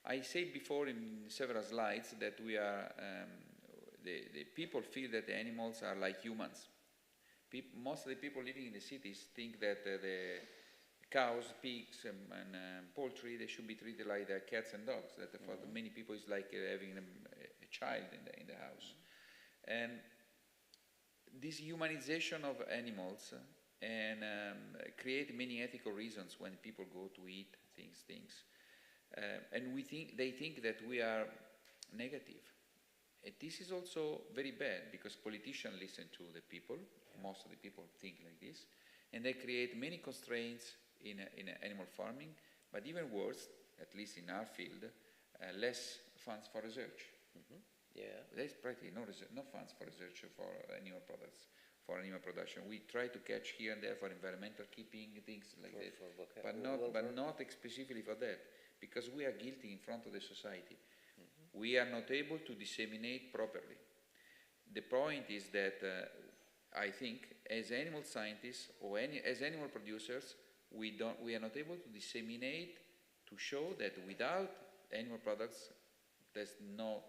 I said before in several slides that we are the people feel that the animals are like humans. Most of the people living in the cities think that the cows, pigs, and poultry, they should be treated like their cats and dogs. That for many people is like having a child in the house. And this humanization of animals and create many ethical reasons when people go to eat things. And they think that we are negative. And this is also very bad because politicians listen to the people. Most of the people think like this, and they create many constraints in animal farming. But even worse, at least in our field, less funds for research.
Yeah.
There's practically no funds for research for animal products, for animal production. We try to catch here and there for environmental keeping, things like that, but not specifically for that, because we are guilty in front of the society. We are not able to disseminate properly. The point is that I think as animal scientists or as animal producers, we are not able to disseminate, to show that without animal products, there's no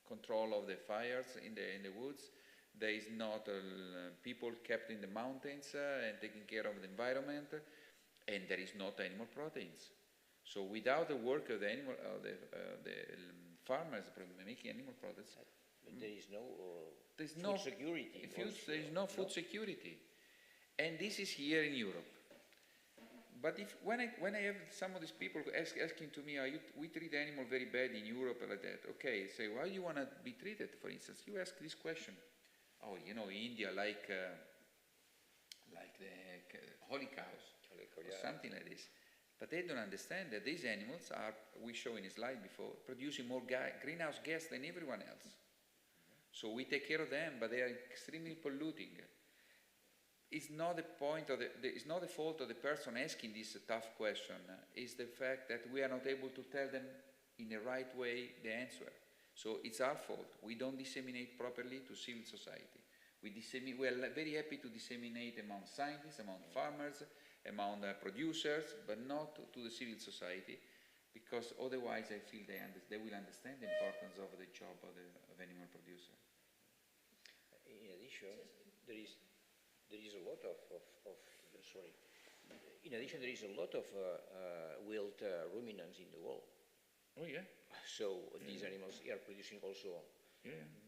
control of the fires in the woods. There is not people kept in the mountains and taking care of the environment, and there is not animal proteins. So without the work of the farmers making animal products,
there is no food security.
There is no food security, and this is here in Europe. But when I have some of these people asking to me, we treat animals very bad in Europe like that. Okay, say, why do you want to be treated? For instance, you ask this question. Oh, India, like the holy cows, or something like this. But they don't understand that these animals are, we show in a slide before, producing more greenhouse gas than everyone else. So we take care of them, but they are extremely polluting. It's not the point of it's not the fault of the person asking this tough question. It's the fact that we are not able to tell them in the right way the answer. So it's our fault. We don't disseminate properly to civil society. We are very happy to disseminate among scientists, among farmers, among producers, but not to the civil society, because otherwise I feel they will understand the importance of the job of animal producer.
In addition, there is a lot of In addition, there is a lot of wild ruminants in the world.
Oh yeah.
So these animals are producing also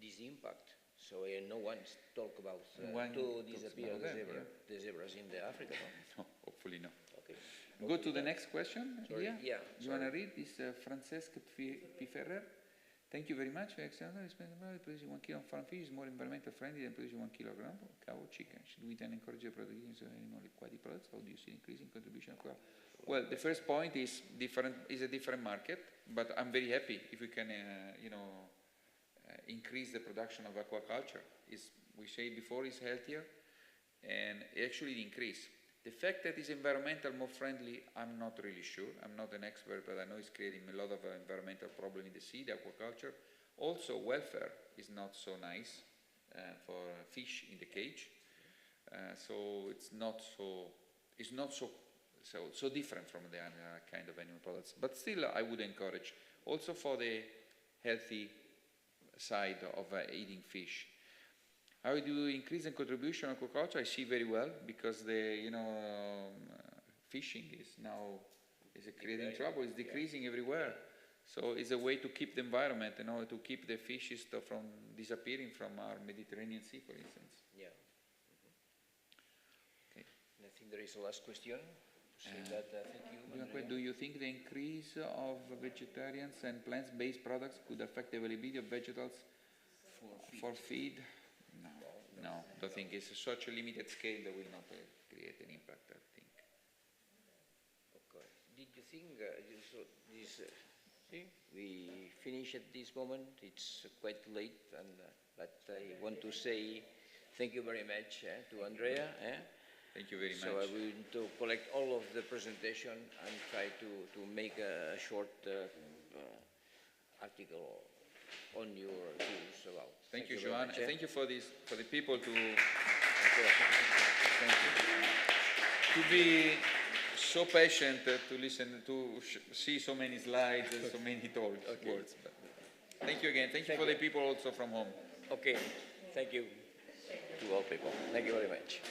this impact. So no one's talk about to disappear the zebras in the Africa.
No, hopefully no.
Okay.
Go to the next question.
Sorry. Yeah.
You want to read this? Francesc P. Ferrer. Thank you very much. Producing 1 kilo of farm fish is more environmental friendly than producing 1 kilogram of cow or chicken. Should we then encourage the production of animal aquatic products? How do you see increasing contribution of cow? Well, the first point is a different market, but I'm very happy if we can, increase the production of aquaculture. We said before, is healthier, and actually increase. The fact that it's environmental more friendly, I'm not really sure. I'm not an expert, but I know it's creating a lot of environmental problem in the sea, the aquaculture. Also, welfare is not so nice for fish in the cage. So it's not so different from the other kind of animal products. But still, I would encourage also for the healthy side of eating fish. How do you increase the contribution of aquaculture? I see very well, because the fishing is now creating trouble. It's decreasing everywhere. So it's a way to keep the environment, to keep the fishes from disappearing from our Mediterranean Sea, for instance.
Yeah. Okay. And I think there is a last question. Thank you, Andrea.
Do you think the increase of vegetarians and plant-based products could affect the availability of vegetables for feed? No, don't think. It's such a limited scale that will not create an impact, I think.
Okay. Did you think we finish at this moment? It's quite late, but I want to say thank you very much to Andrea.
Thank you very much.
So I will to collect all of the presentation and try to make a short article on your views about.
Thank you, Joan. Thank you for the people to be so patient to listen, to see so many slides and so many words. But thank you again. Thank you for the people also from home.
Okay. Thank you to all people. Thank you very much.